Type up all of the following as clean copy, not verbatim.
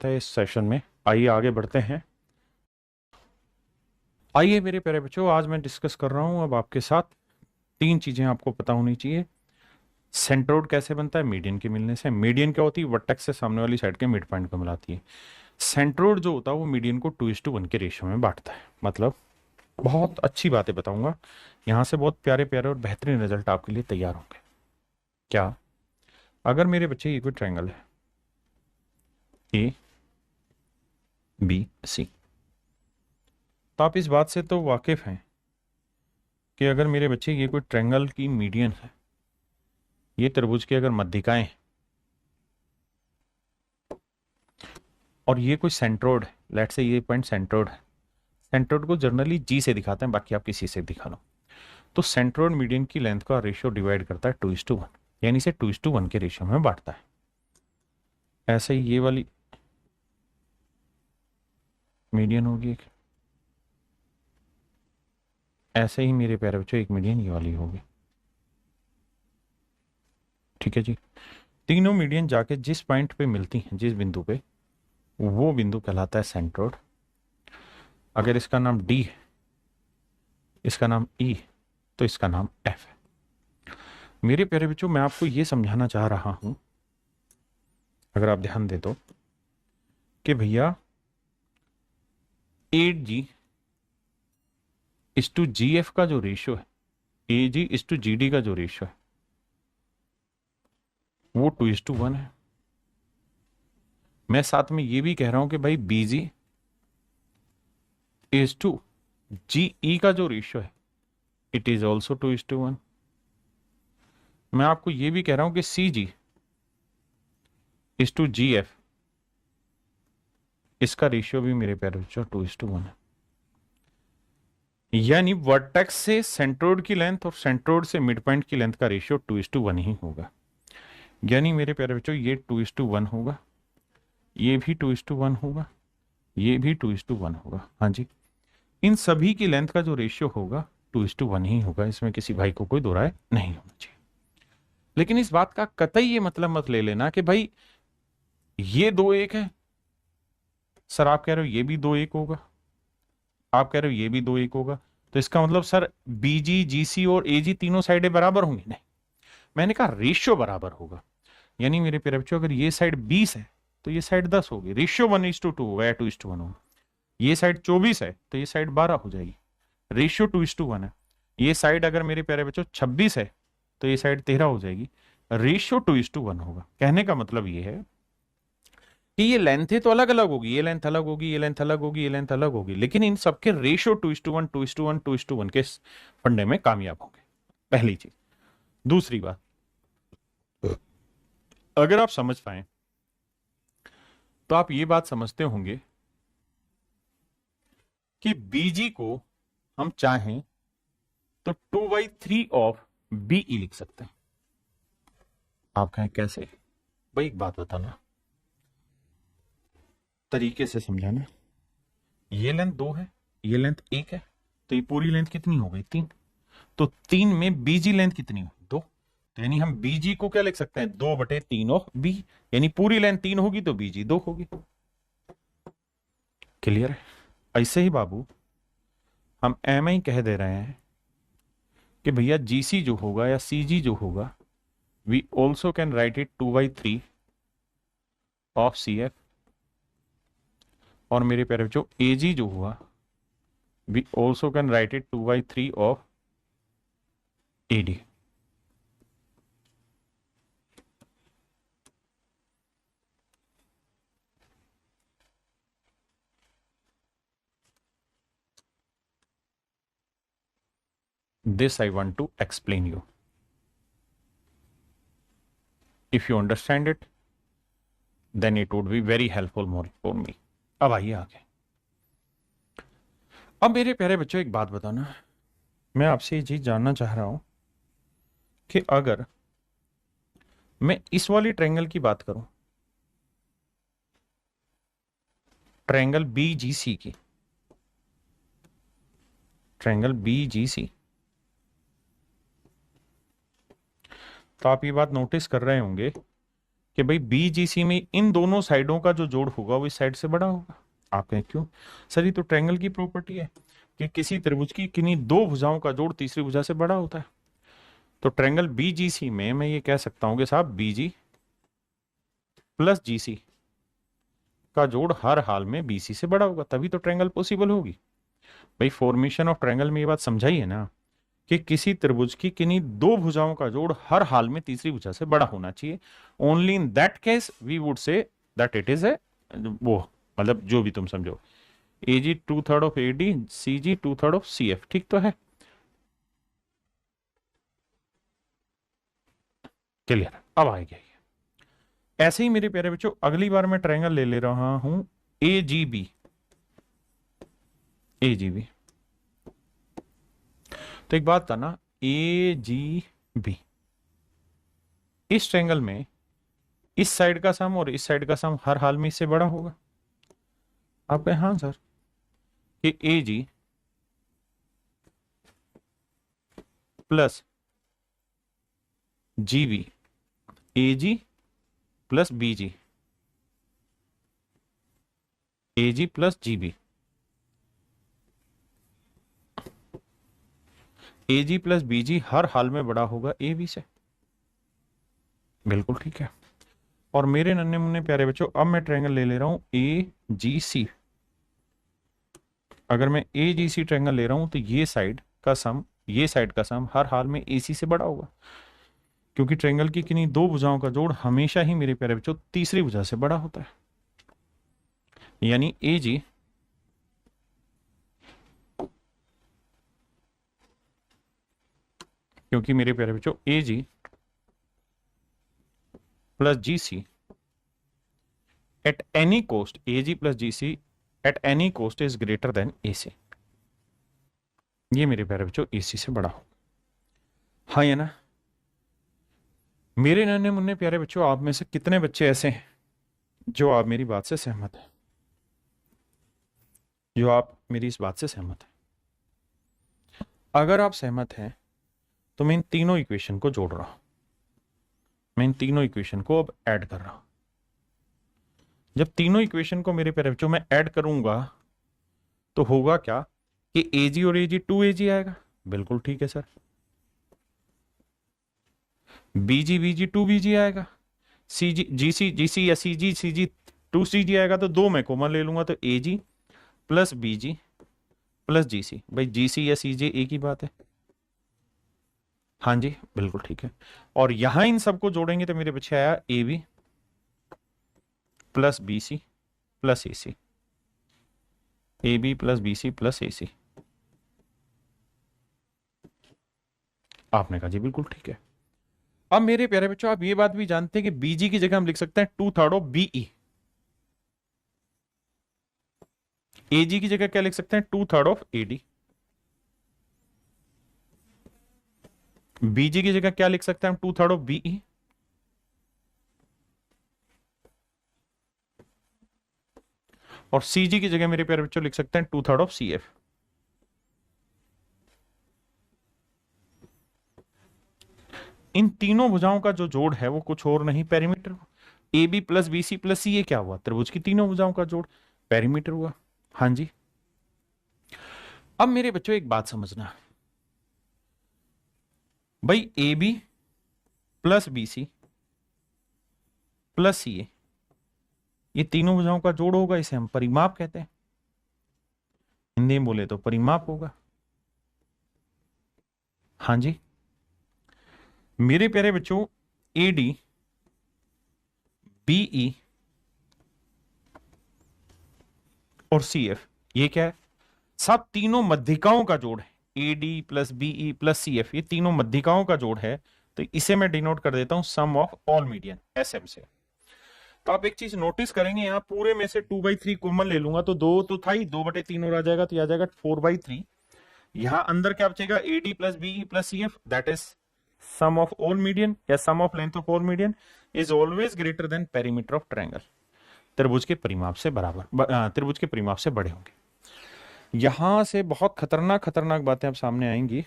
स्वागत है इस सेशन में। आइए आगे बढ़ते हैं। आइए मेरे प्यारे बच्चों, आज मैं डिस्कस कर रहा हूं अब आपके साथ तीन चीजें आपको पता होनी चाहिए। सेंट्रोइड कैसे बनता है? मीडियन के मिलने से। मीडियन क्या होती है? वर्टेक्स से सामने वाली साइड के मिड पॉइंट को मिलाती है। सेंट्रोइड जो होता है वो मीडियन को 2:1 के रेशियो में बांटता है। मतलब बहुत अच्छी बातें बताऊंगा, यहां से बहुत प्यारे प्यारे और बेहतरीन रिजल्ट आपके लिए तैयार होंगे। क्या? अगर मेरे बच्चे ये कोई ट्रायंगल है ABC, तो आप इस बात से तो वाकिफ हैं कि अगर मेरे बच्चे ये कोई ट्रायंगल की मीडियन है, ये त्रिभुज की अगर मध्यिकाएं हैं, और ये कोई सेंट्रोइड है, लेट से ये पॉइंट सेंट्रोइड है। सेंट्रोइड को जनरली जी से दिखाते हैं, बाकी आप किसी से दिखा लो। तो सेंट्रोइड मीडियन की लेंथ का रेशियो डिवाइड करता है 2:1, यानी इसे 2:1 के रेशियो में बांटता है। ऐसे ही ये वाली मीडियन होगी एक, ऐसे ही मेरे प्यारे बच्चों एक मीडियन ये वाली होगी। ठीक है जी। तीनों मीडियन जाके जिस पॉइंट पे मिलती हैं, जिस बिंदु पे, वो बिंदु कहलाता है सेंट्रोइड। अगर इसका नाम डी है, इसका नाम ई, तो इसका नाम एफ है। मेरे प्यारे बच्चों, मैं आपको ये समझाना चाह रहा हूं, अगर आप ध्यान दे तो, कि भैया 8G/GF का जो रेशियो है, AG/GD का जो रेशियो है, वो 2:1 है। मैं साथ में ये भी कह रहा हूं कि भाई BG/GE का जो रेशियो है, इट इज ऑल्सो 2:1। मैं आपको ये भी कह रहा हूं कि CG/GF, इसका रेशियो भी मेरे प्यारे बच्चों 2:1 है। यानी वर्टेक्स से सेंट्रोइड की लेंथ और सेंट्रोइड से मिड पॉइंट की लेंथ का रेशियो 2:1 ही होगा। यानी मेरे प्यारे बच्चों, ये 2:1 होगा, ये भी 2:1 होगा, ये भी 2:1 होगा। हाँ जी, इन सभी की लेंथ का जो रेशियो होगा 2:1 ही होगा। इसमें किसी भाई को कोई दो राय नहीं होना चाहिए। लेकिन इस बात का कतई ये मतलब मत ले लेना कि भाई ये 2:1 है, सर आप कह रहे हो ये भी 2:1 होगा, आप कह रहे हो ये भी 2:1 होगा, तो इसका मतलब सर BG/GC और AG तीनों साइडें बराबर होंगी। नहीं, मैंने कहा रेशियो बराबर होगा। यानी मेरे प्यारे बच्चों, अगर ये साइड 20 है तो ये साइड 10 होगी, रेशियो 1:2 होगा या 2:1 होगा। ये साइड 24 है तो ये साइड 12 हो जाएगी, रेशियो 2:1 है। ये साइड अगर मेरे प्यारे बच्चों 26 है तो ये साइड 13 हो जाएगी, रेशियो 2:1 होगा। कहने का मतलब ये है कि ये लेंथ तो अलग अलग होगी, ये लेंथ अलग होगी, ये लेंथ अलग होगी, ये लेंथ अलग होगी, लेकिन इन सबके रेशियो 2:1 2:1 2:1 के फंडे में कामयाब होंगे। पहली चीज। दूसरी बात, अगर आप समझ पाए तो आप ये बात समझते होंगे कि BG को हम चाहें तो 2/3 ऑफ BE लिख सकते हैं। आप कहें कैसे? भाई एक बात बताना, तरीके से समझाना। ये लेंथ 2 है, ये लेंथ 1 है, तो ये पूरी लेंथ कितनी हो गई? 3। तो 3 में BG लेंथ कितनी हो? 2। तो यानी हम BG को क्या लिख सकते हैं? 2/3 ऑफ B। यानी पूरी लेंथ 3 होगी तो BG 2 होगी। क्लियर है? ऐसे ही बाबू हम MI कह दे रहे हैं कि भैया GC जो होगा या CG जो होगा, we also can write it 2/3 of CF। और मेरे प्यारे बच्चों, AG जो हुआ, we also can write it 2/3 of AD। This I want to explain you. If you understand it, then it would be very helpful more for me. अब आइए आगे। अब मेरे प्यारे बच्चों एक बात बताना, मैं आपसे ये चीज जानना चाह रहा हूं कि अगर मैं इस वाली ट्रायंगल की बात करूं, ट्रायंगल BGC की, ट्रायंगल BGC, तो आप ये बात नोटिस कर रहे होंगे कि भाई बीजीसी में इन दोनों साइडों का जो जोड़ होगा वो इस साइड से बड़ा होगा। आप कहें क्यों सर, ये तो ट्रायंगल की प्रॉपर्टी है कि किसी त्रिभुज की किन्हीं दो भुजाओं का जोड़ तीसरी भुजा से बड़ा होता है। तो ट्रायंगल बीजीसी में मैं ये कह सकता हूं कि साहब बीजी प्लस जीसी का जोड़ हर हाल में बीसी से बड़ा होगा, तभी तो ट्रायंगल पॉसिबल होगी। भाई फॉर्मेशन ऑफ ट्रायंगल में ये बात समझाई है ना कि किसी त्रिभुज की किन्हीं दो भुजाओं का जोड़ हर हाल में तीसरी भुजा से बड़ा होना चाहिए। Only in that case we would say that it is a, वो मतलब जो भी तुम समझो, A G 2/3 of A D, C G 2/3 of C F. ठीक तो है, क्लियर। अब आएगा ये ऐसे ही मेरे प्यारे बच्चों, अगली बार मैं ट्रायंगल ले ले रहा हूं ए जी बी, ए जी बी। तो एक बात था ना, ए जी बी, इस ट्रायंगल में इस साइड का सम और इस साइड का सम हर हाल में इससे बड़ा होगा। आप कहें हाँ सर, कि ए जी प्लस जी बी, ए जी प्लस बी जी, ए जी प्लस जी बी, ए जी प्लस बी जी हर हाल में बड़ा होगा ए बी से। बिल्कुल ठीक है। और मेरे नन्हे मुन्ने प्यारे बच्चों, अब मैं ट्रायंगल ले ले रहा हूं ए जी सी। अगर मैं ए जी सी ट्रायंगल ले रहा हूं तो ये साइड का सम, ये साइड का सम हर हाल में ए सी से बड़ा होगा, क्योंकि ट्रायंगल की किन्हीं दो भुजाओं का जोड़ हमेशा ही मेरे प्यारे बच्चों तीसरी भुजा से बड़ा होता है। यानी ए जी क्योंकि मेरे प्यारे बच्चों A G plus G C at any cost, A G plus G C at any cost is greater than A C. ये मेरे प्यारे बच्चों ए सी से बड़ा हो। हाँ या ना? मेरे नन्हे मुन्ने प्यारे बच्चों, आप में से कितने बच्चे ऐसे हैं जो आप मेरी बात से सहमत हैं, जो आप मेरी इस बात से सहमत हैं? अगर आप सहमत हैं तो मैं इन तीनों इक्वेशन को जोड़ रहा हूं, मैं इन तीनों इक्वेशन को अब ऐड कर रहा हूं। जब तीनों इक्वेशन को मेरे प्यारे बच्चों मैं ऐड करूंगा तो होगा क्या कि ए जी और ए जी 2 आएगा। बिल्कुल ठीक है सर। बीजी बीजी 2 आएगा, सी जी जी सी या सी जी 2 आएगा, तो दो मैं कॉमन ले लूंगा, तो ए जी प्लस बी जी प्लस जी सी। भाई जी सी या सी जी एक ही बात है। हाँ जी बिल्कुल ठीक है। और यहां इन सबको जोड़ेंगे तो मेरे बच्चे आया A B plus B C plus A C, A B plus B C plus A C. आपने कहा जी बिल्कुल ठीक है। अब मेरे प्यारे बच्चों, आप ये बात भी जानते हैं कि बीजी की जगह हम लिख सकते हैं 2/3 ऑफ बीई। एजी की जगह क्या लिख सकते हैं? 2/3 ऑफ एडी। बीजी की जगह क्या लिख सकते हैं हम? 2/3 ऑफ बीई। और सीजी की जगह मेरे प्यारे बच्चों लिख सकते हैं 2/3 ऑफ सी एफ। इन तीनों भुजाओं का जो जोड़ है वो कुछ और नहीं, perimeter. A B plus B C plus C, ये क्या हुआ? त्रिभुज की तीनों भुजाओं का जोड़, पेरीमीटर हुआ। हाँ जी। अब मेरे बच्चों एक बात समझना, भाई A B plus B C plus C A, ये तीनों भुजाओं का जोड़ होगा, इसे हम परिमाप कहते हैं। हिंदी में बोले तो परिमाप होगा। हाँ जी। मेरे प्यारे बच्चों, ए डी बीई और सी एफ, ये क्या है? सब तीनों मध्यिकाओं का जोड़ है। A D plus be plus C F, ये तीनों मध्यिकाओं का जोड़ है। तो इसे मैं डिनोट कर देता हूं sum of all median, S M से। तो आप एक चीज नोटिस करेंगे, यहां पूरे में से 2/3 कॉमन ले लूंगा तो 2 तो था ही, 2/3 और आ जाएगा, तो आ जाएगा 4/3। यहां अंदर क्या बचेगा? A D plus be plus C F, that is sum of all median या sum of length of all median is always greater than perimeter of triangle. त्रिभुज के परिमाप से बराबर, त्रिभुज के परिमाप से बड़े होंगे। यहां से बहुत खतरनाक खतरनाक बातें अब सामने आएंगी।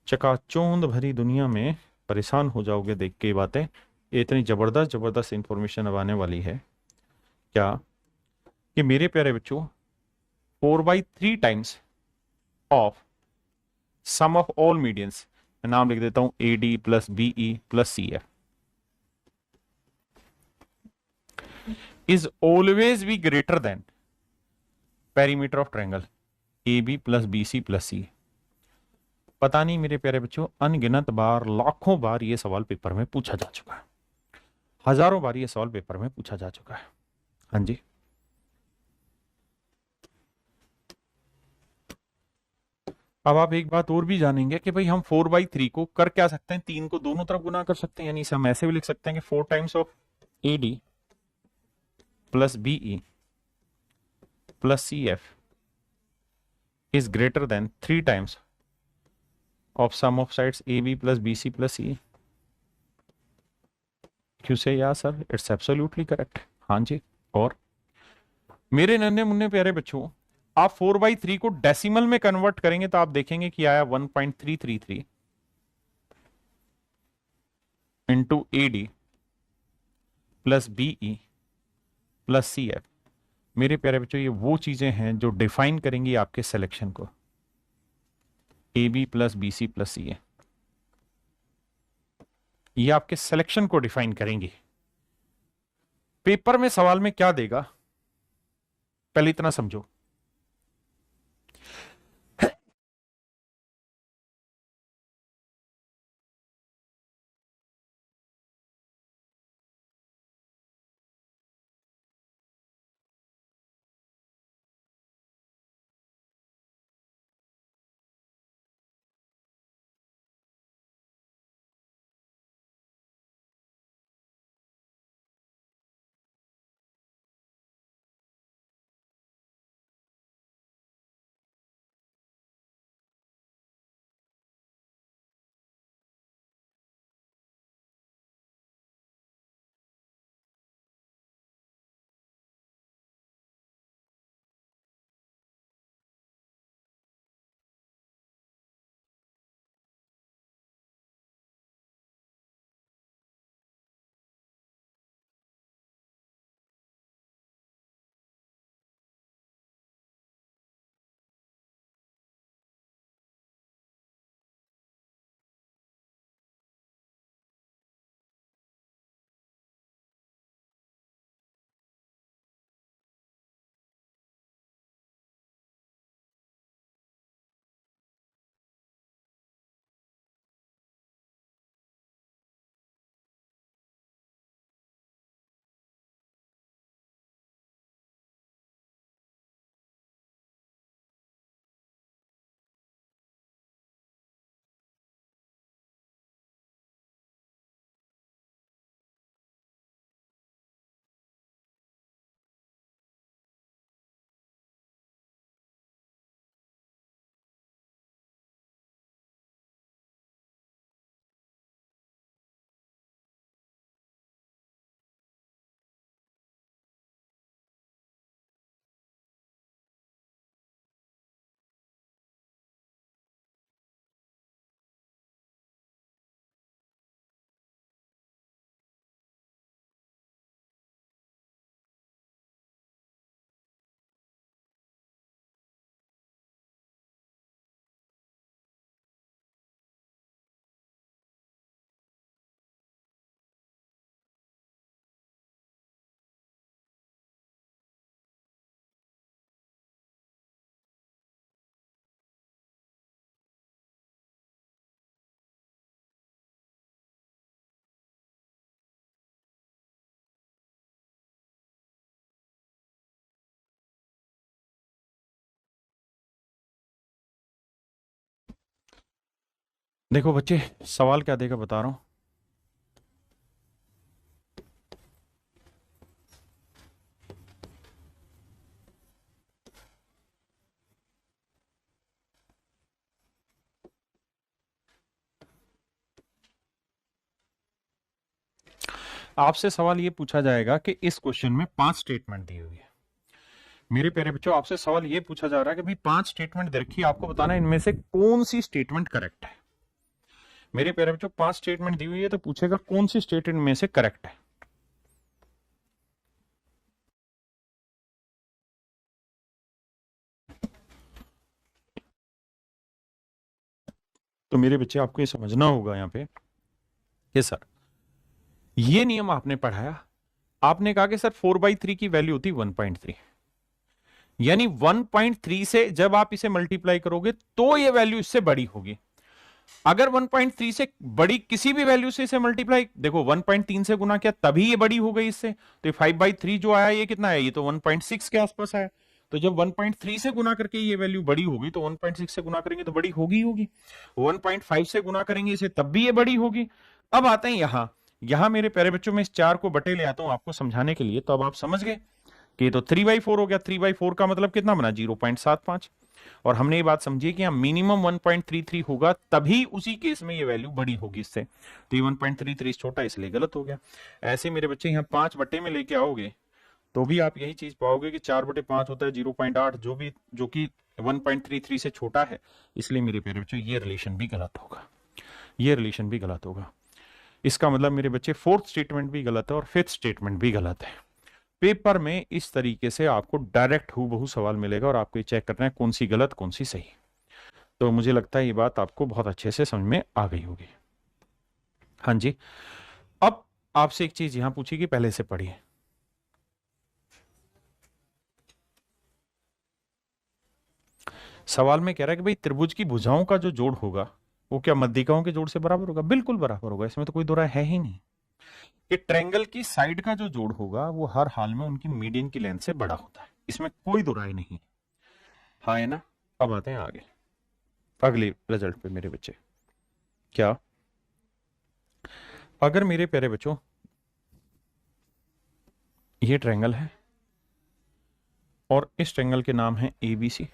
चकाचौंध भरी दुनिया में परेशान हो जाओगे देख के बातें। ये इतनी जबरदस्त जबरदस्त इंफॉर्मेशन अब आने वाली है क्या कि मेरे प्यारे बच्चों 4/3 times of sum of all medians, मैं नाम लिख देता हूं A D plus be plus C F, is always be greater than perimeter of triangle A B plus B C plus C. पता नहीं मेरे प्यारे बच्चों, अनगिनत बार, लाखों बार ये सवाल पेपर में पूछा जा चुका है, हजारों बार ये सवाल पेपर में पूछा जा चुका है। हाँ जी, अब आप एक बात और भी जानेंगे कि भाई हम 4/3 को कर क्या सकते हैं, 3 को दोनों तरफ गुना कर सकते हैं, यानी हम ऐसे भी लिख सकते हैं कि 4 times of A D plus be plus C F is greater than 3 times of sum of sides A B plus B C plus C. क्यों से या सर, इट्स एब्सोल्युटली करेक्ट। हाँ जी, और मेरे नन्हे मुन्ने प्यारे बच्चों, आप 4/3 को डेसिमल में कन्वर्ट करेंगे तो आप देखेंगे कि आया 1.333 into A D plus be plus C F. मेरे प्यारे बच्चों, ये वो चीजें हैं जो डिफाइन करेंगी आपके सिलेक्शन को, A B plus B C plus C A, ये आपके सिलेक्शन को डिफाइन करेंगी। पेपर में सवाल में क्या देगा, पहले इतना समझो। देखो बच्चे, सवाल क्या देगा बता रहा हूं। आपसे सवाल ये पूछा जाएगा कि इस क्वेश्चन में 5 स्टेटमेंट दी हुई है। मेरे प्यारे बच्चों, आपसे सवाल ये पूछा जा रहा है कि भाई 5 स्टेटमेंट दे रखी है, आपको बताना है इनमें से कौन सी स्टेटमेंट करेक्ट है। मेरे प्यारे बच्चों 5 स्टेटमेंट दी हुई है, तो पूछेगा कौन सी स्टेटमेंट में से करेक्ट है। तो मेरे बच्चे आपको ये समझना होगा यहां पे कि सर ये नियम आपने पढ़ाया, आपने कहा कि सर 4/3 की वैल्यू होती 1.3, यानी 1.3 से जब आप इसे मल्टीप्लाई करोगे तो ये वैल्यू इससे बड़ी होगी। अगर 1.3 से बड़ी किसी भी वैल्यू से इसे मल्टीप्लाई, देखो 1.3 से गुना किया तभी ये बड़ी हो गई इससे, तो ये 5/3 जो आया ये कितना है, ये तो 1.6 के आसपास आया। तो जब 1.3 से गुना करके ये वैल्यू बड़ी होगी तो 1.6 से गुना करेंगे तो बड़ी होगी होगी, 1.5 से गुना करेंगे इसे तब भी ये बड़ी होगी। अब आते हैं यहां मेरे प्यारे बच्चों में इस 4 को बटे ले आता हूं आपको समझाने के लिए। तो अब आप समझ गए कि ये तो 3/4 हो गया। 3/4 का मतलब कितना बना, 0.75। और हमने ये बात समझी कि मिनिमम 1.33 होगा तभी उसी केस में ये वैल्यू बड़ी होगी इससे, तो ये 1.33 छोटा इसलिए गलत हो गया। ऐसे मेरे बच्चे यहाँ 5 बटे में लेके आओगे तो भी आप यही चीज पाओगे कि 4/5 होता है 0.8, जो कि 1.33 से छोटा है, इसलिए मेरे प्यारे बच्चों ये रिलेशन भी गलत होगा, ये रिलेशन भी गलत होगा। इसका मतलब मेरे बच्चे 4th स्टेटमेंट भी गलत है और 5th स्टेटमेंट भी गलत है। पेपर में इस तरीके से आपको डायरेक्ट हूबहू सवाल मिलेगा और आपको ये चेक करना है कौन सी गलत कौन सी सही। तो मुझे लगता है ये बात आपको बहुत अच्छे से समझ में आ गई होगी। हाँ जी, अब आपसे एक चीज यहां पूछी कि पहले से पढ़िए। सवाल में कह रहा है कि भाई त्रिभुज की भुजाओं का जो जोड़ होगा वो क्या मध्यिकाओं के जोड़ से बराबर होगा? बिल्कुल बराबर होगा, इसमें तो कोई दो राय है ही नहीं। कि ट्रायंगल की साइड का जो जोड़ होगा वो हर हाल में उनकी मीडियन की लेंथ से बड़ा होता है, इसमें कोई दो राय नहीं। हाँ है ना। अब आते हैं आगे अगले रिजल्ट पे मेरे बच्चे। क्या अगर मेरे प्यारे बच्चों ये ट्रायंगल है और इस ट्रायंगल के नाम है ABC,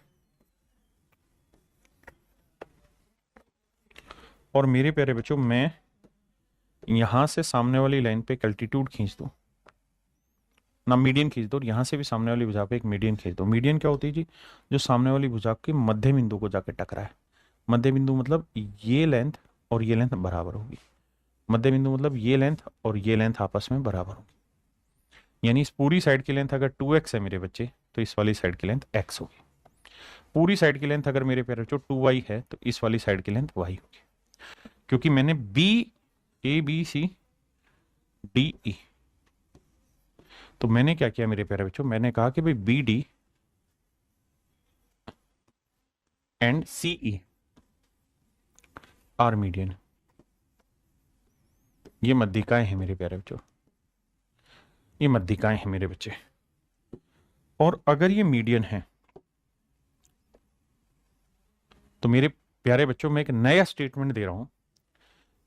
और मेरे प्यारे बच्चों मैं यहां से सामने वाली लाइन पे एक अल्टीट्यूड खींच दूं ना, मीडियन खींच दो, और यहां से भी सामने वाली भुजा पे एक मीडियन खींच दो। मीडियन क्या होती है जी? जो सामने वाली भुजा के मध्य बिंदु को जाकर टकराए। मध्य बिंदु मतलब ये लेंथ और ये लेंथ बराबर होगी। मध्य बिंदु मतलब ये लेंथ और ये लेंथ आपस में बराबर होगी। यानी इस पूरी साइड की लेंथ अगर 2x है मेरे बच्चे तो इस वाली साइड की लेंथ x होगी। पूरी साइड की लेंथ अगर मेरे प्यारे बच्चों 2y है तो इस वाली साइड की लेंथ y होगी। क्योंकि मैंने BABCDE, तो मैंने क्या किया मेरे प्यारे बच्चों, मैंने कहा कि भाई BD and CE are median. ये मध्यिकाएं हैं मेरे प्यारे बच्चों, ये मध्यिकाएं हैं मेरे बच्चे। और अगर ये मीडियन है तो मेरे प्यारे बच्चों मैं एक नया स्टेटमेंट दे रहा हूं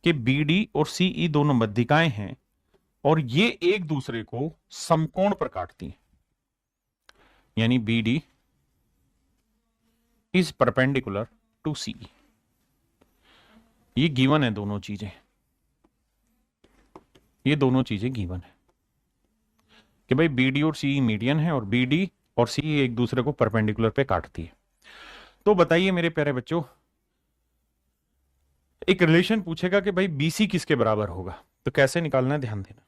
कि BD और CE दोनों मध्यिकाएं हैं और ये एक दूसरे को समकोण पर काटती हैं। यानी BD is perpendicular to CE। ये गिवन है दोनों चीजें, ये दोनों चीजें गिवन है कि भाई BD और CE मीडियन है और BD और CE एक दूसरे को परपेंडिकुलर पे काटती है। तो बताइए मेरे प्यारे बच्चों, एक रिलेशन पूछेगा कि भाई BC किसके बराबर होगा, तो कैसे निकालना है ध्यान देना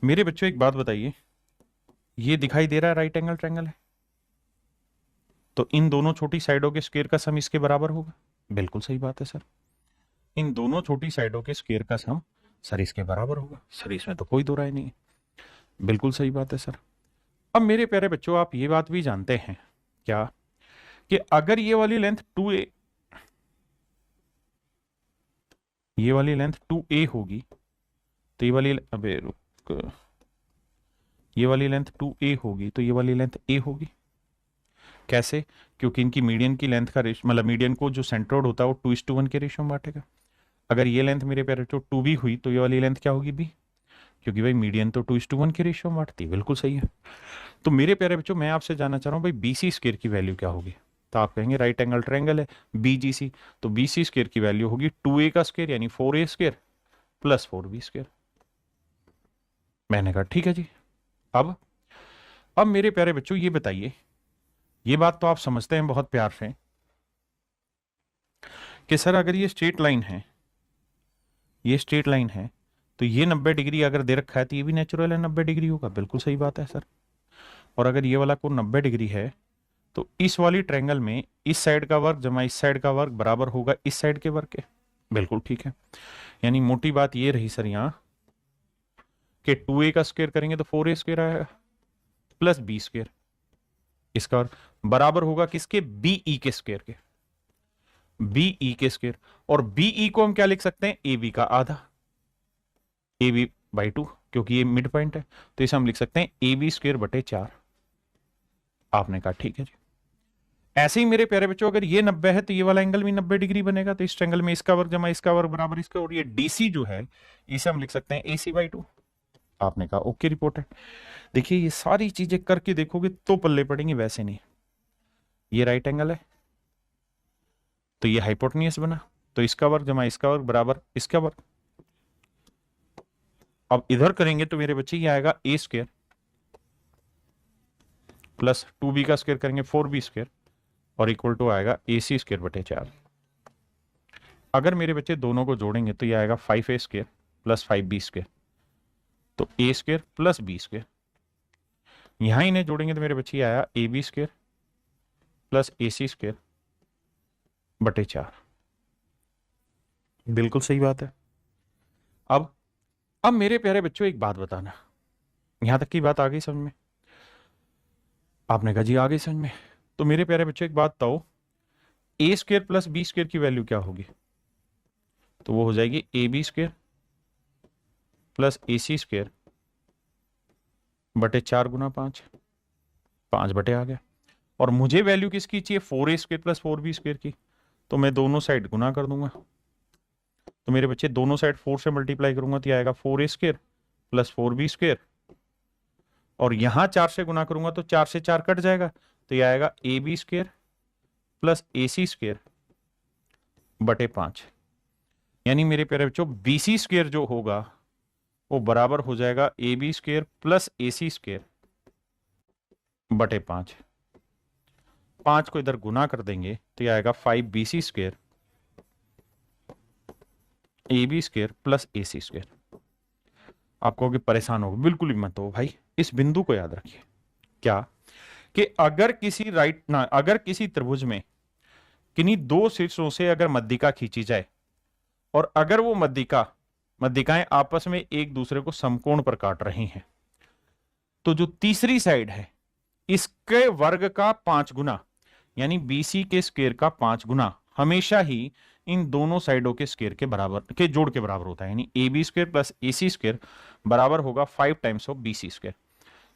मेरे बच्चों। एक बात बताइए, ये दिखाई दे रहा है राइट एंगल ट्रायंगल है, तो इन दोनों छोटी साइडों के स्क्वायर का सम इसके बराबर होगा। बिल्कुल सही बात है सर, इन दोनों छोटी साइडों के स्क्वायर का सम सर इसके बराबर होगा। सर इसमें तो कोई दो राय नहीं है, बिल्कुल सही बात है सर। अब मेरे प्यारे बच्चों आप ये बात भी जानते हैं क्या कि अगर ये वाली लेंथ 2a, ये वाली लेंथ 2a होगी तो ये वाली, अबे रुक, ये वाली लेंथ 2a होगी तो ये वाली लेंथ a होगी। कैसे? क्योंकि इनकी मीडियन की लेंथ का रेशियो, मतलब मीडियन को जो सेंट्रोइड होता है वो 2:1 के रेशियो में बांटेगा। अगर ये लेंथ मेरे प्यारे बच्चों 2b हुई तो ये वाली लेंथ क्या होगी b, क्योंकि भाई मीडियन तो 2:1 के रेशियो में बांटती है। बिल्कुल सही है। तो मेरे प्यारे बच्चों मैं आपसे जानना चाह रहा हूँ भाई BC स्क्वायर की वैल्यू क्या होगी, तो आप कहेंगे राइट एंगल ट्रायंगल है BGC, तो BC स्क्वायर की वैल्यू होगी 2a का स्क्वायर यानी 4a square plus 4b square. मैंने कहा ठीक है जी। अब मेरे प्यारे बच्चों ये बताइए, ये बात तो आप समझते हैं बहुत प्यार से कि सर अगर ये स्ट्रेट लाइन है, ये स्ट्रेट लाइन है, तो ये 90 डिग्री अगर दे रखा है तो ये भी नेचुरल है 90 डिग्री होगा। बिल्कुल सही बात है सर। और अगर ये वाला कोण 90 डिग्री है तो इस वाली ट्रायंगल में इस साइड का वर्ग जमा इस साइड का वर्ग बराबर होगा इस साइड के वर्ग के। बिल्कुल ठीक है। यानी मोटी बात ये रही सर यहाँ कि 2a का स्क्वायर करेंगे तो 4a स्क्वायर आएगा प्लस b स्क्वायर, इसका बराबर होगा किसके, बीई के स्क्वायर के, बीई के स्क्वायर। और बीई को हम क्या लिख सकते हैं, ए बी का आधा, ए बी बाई 2, क्योंकि ये मिड पॉइंट है तो इसे हम लिख सकते हैं ए बी स्क्वायर बटे 4। आपने कहा ठीक है जी। ऐसे ही मेरे प्यारे बच्चों अगर ये 90 है तो ये वाला एंगल भी 90 डिग्री बनेगा, तो इस ट्रायंगल में इसका वर्ग जमा इसका वर्ग बराबर इसका, और ये डीसी जो है इसे हम लिख सकते हैं एसी बाई 2। आपने कहा ओके रिपोर्ट है। देखिए ये सारी चीजें करके देखोगे तो पल्ले पड़ेंगे, वैसे नहीं। ये राइट एंगल है तो ये हाइपोटेन्यूस बना, तो इसका वर्ग जमा इसका वर्ग बराबर इसका वर्ग। अब इधर करेंगे तो मेरे बच्चे ये आएगा ए स्क्वायर प्लस 2b का स्क्वायर करेंगे 4b स्क्वायर और इक्वल टू आएगा AC स्क्वायर बटे 4। अगर मेरे बच्चे दोनों को जोड़ेंगे तो ये आएगा 5a square plus 5b square, तो a square plus b square. यहां इन्हें जोड़ेंगे तो मेरे बच्चे आया AB square plus AC square बटे 4। बिल्कुल सही बात है। अब मेरे प्यारे बच्चों एक बात बताना, यहां तक की बात आ गई समझ में? आपने कहा जी आ गई समझ में। तो मेरे प्यारे बच्चों एक बात बताओ, A square plus B square की वैल्यू क्या होगी? तो वो हो जाएगी A B square plus A C square बटे 4 गुना 5, 5 बटे आ गया। और मुझे वैल्यू किसकी चाहिए, 4a square plus 4b square की, तो मैं दोनों साइड गुना कर दूंगा। तो मेरे बच्चे दोनों साइड 4 से मल्टीप्लाई करूंगा तो आएगा 4a square plus 4b square, और यहां 4 से गुना करूंगा तो 4 से 4 कट जाएगा तो यह आएगा A B square plus A C square बटे 5। यानी मेरे प्यारे बच्चों बीसी स्क्वायर जो होगा वो बराबर हो जाएगा A B square plus A C square बटे 5। 5 को इधर गुना कर देंगे तो यह आएगा 5bc square A B square plus A C square. आप कहोगे परेशान हो, बिल्कुल भी मत हो भाई, इस बिंदु को याद रखिए क्या, कि अगर किसी त्रिभुज में किन्हीं दो शीर्षों से अगर मध्यिका खींची जाए और अगर वो मध्यिकाएं आपस में एक दूसरे को समकोण पर काट रही हैं, तो जो तीसरी साइड है इसके वर्ग का 5 गुना, यानी BC के स्क्वायर का 5 गुना हमेशा ही इन दोनों साइडों के स्क्वायर के बराबर के जोड़ के बराबर होता है। यानी AB square plus AC square बराबर होगा 5 टाइम्स ऑफ BC स्क्वायर।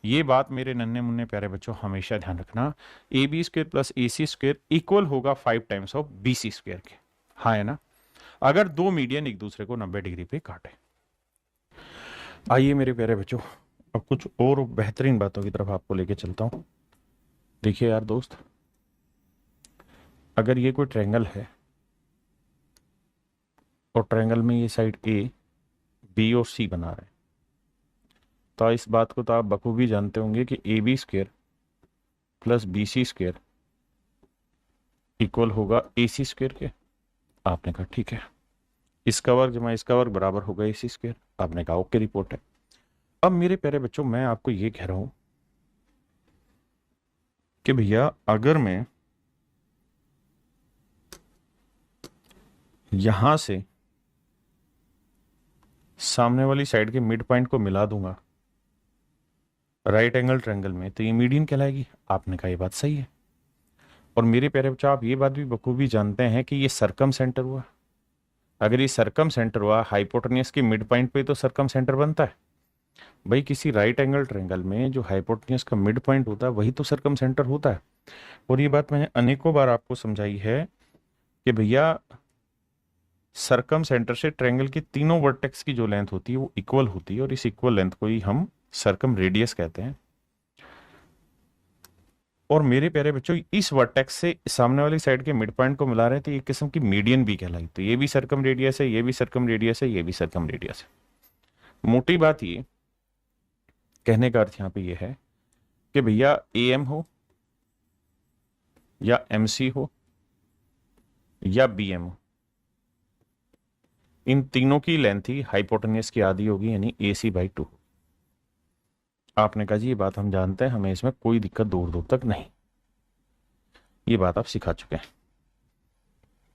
ये बात मेरे नन्हे मुन्ने प्यारे बच्चों हमेशा ध्यान रखना, AB square plus AC square equal होगा 5 टाइम्स ऑफ BC स्क्वायर के। हाँ है ना, अगर दो मीडियन एक दूसरे को 90 डिग्री पे काटे। आइए मेरे प्यारे बच्चों अब कुछ और बेहतरीन बातों की तरफ आपको लेके चलता हूं। देखिए यार दोस्त, अगर ये कोई ट्रायंगल है और ट्रायंगल में ये साइड A, B और C बना रहे हैं, तो इस बात को तो आप बखूबी जानते होंगे कि AB square plus BC square equal होगा AC स्क्वायर के। आपने कहा ठीक है, इसका वर्ग जमा इसका वर्ग बराबर होगा AC स्क्वायर। आपने कहा ओके रिपोर्ट है। अब मेरे प्यारे बच्चों मैं आपको ये कह रहा हूं कि भैया अगर मैं यहां से सामने वाली साइड के मिड पॉइंट को मिला दूंगा राइट एंगल ट्रायंगल में, तो ये मीडियन कहलाएगी। आपने कहा ये बात सही है। और मेरे प्यारे बच्चों आप ये बात भी बखूबी जानते हैं कि ये सरकम सेंटर हुआ। अगर ये सरकम सेंटर हुआ, हाइपोटेन्यूस के मिड पॉइंट पे तो सरकम सेंटर बनता है भाई। किसी राइट एंगल ट्रायंगल में जो हाइपोटेन्यूस का मिड पॉइंट होता है वही तो सरकम सेंटर होता है। और ये बात मैंने अनेकों बार आपको समझाई है कि भैया सरकम सेंटर से ट्रायंगल की तीनों वर्टेक्स की जो लेंथ होती है वो इक्वल होती है, और इस इक्वल लेंथ को ही हम सरकम रेडियस कहते हैं। और मेरे प्यारे बच्चों इस वर्टेक्स से सामने वाली साइड के मिड पॉइंट को मिला रहे हैं तो एक किस्म की मीडियन भी कहलाई। तो ये भी सरकम रेडियस है, ये भी सरकम रेडियस है, ये भी सरकम रेडियस है। मोटी बात ये कहने का अर्थ यहां पे ये है कि भैया AM हो या MC हो या BM हो, इन तीनों की लेंथ ही हाइपोटेन्यूस की आधी होगी, यानी AC/2। आपने कहा जी ये बात हम जानते हैं, हमें इसमें कोई दिक्कत दूर दूर तक नहीं, ये बात आप सिखा चुके हैं।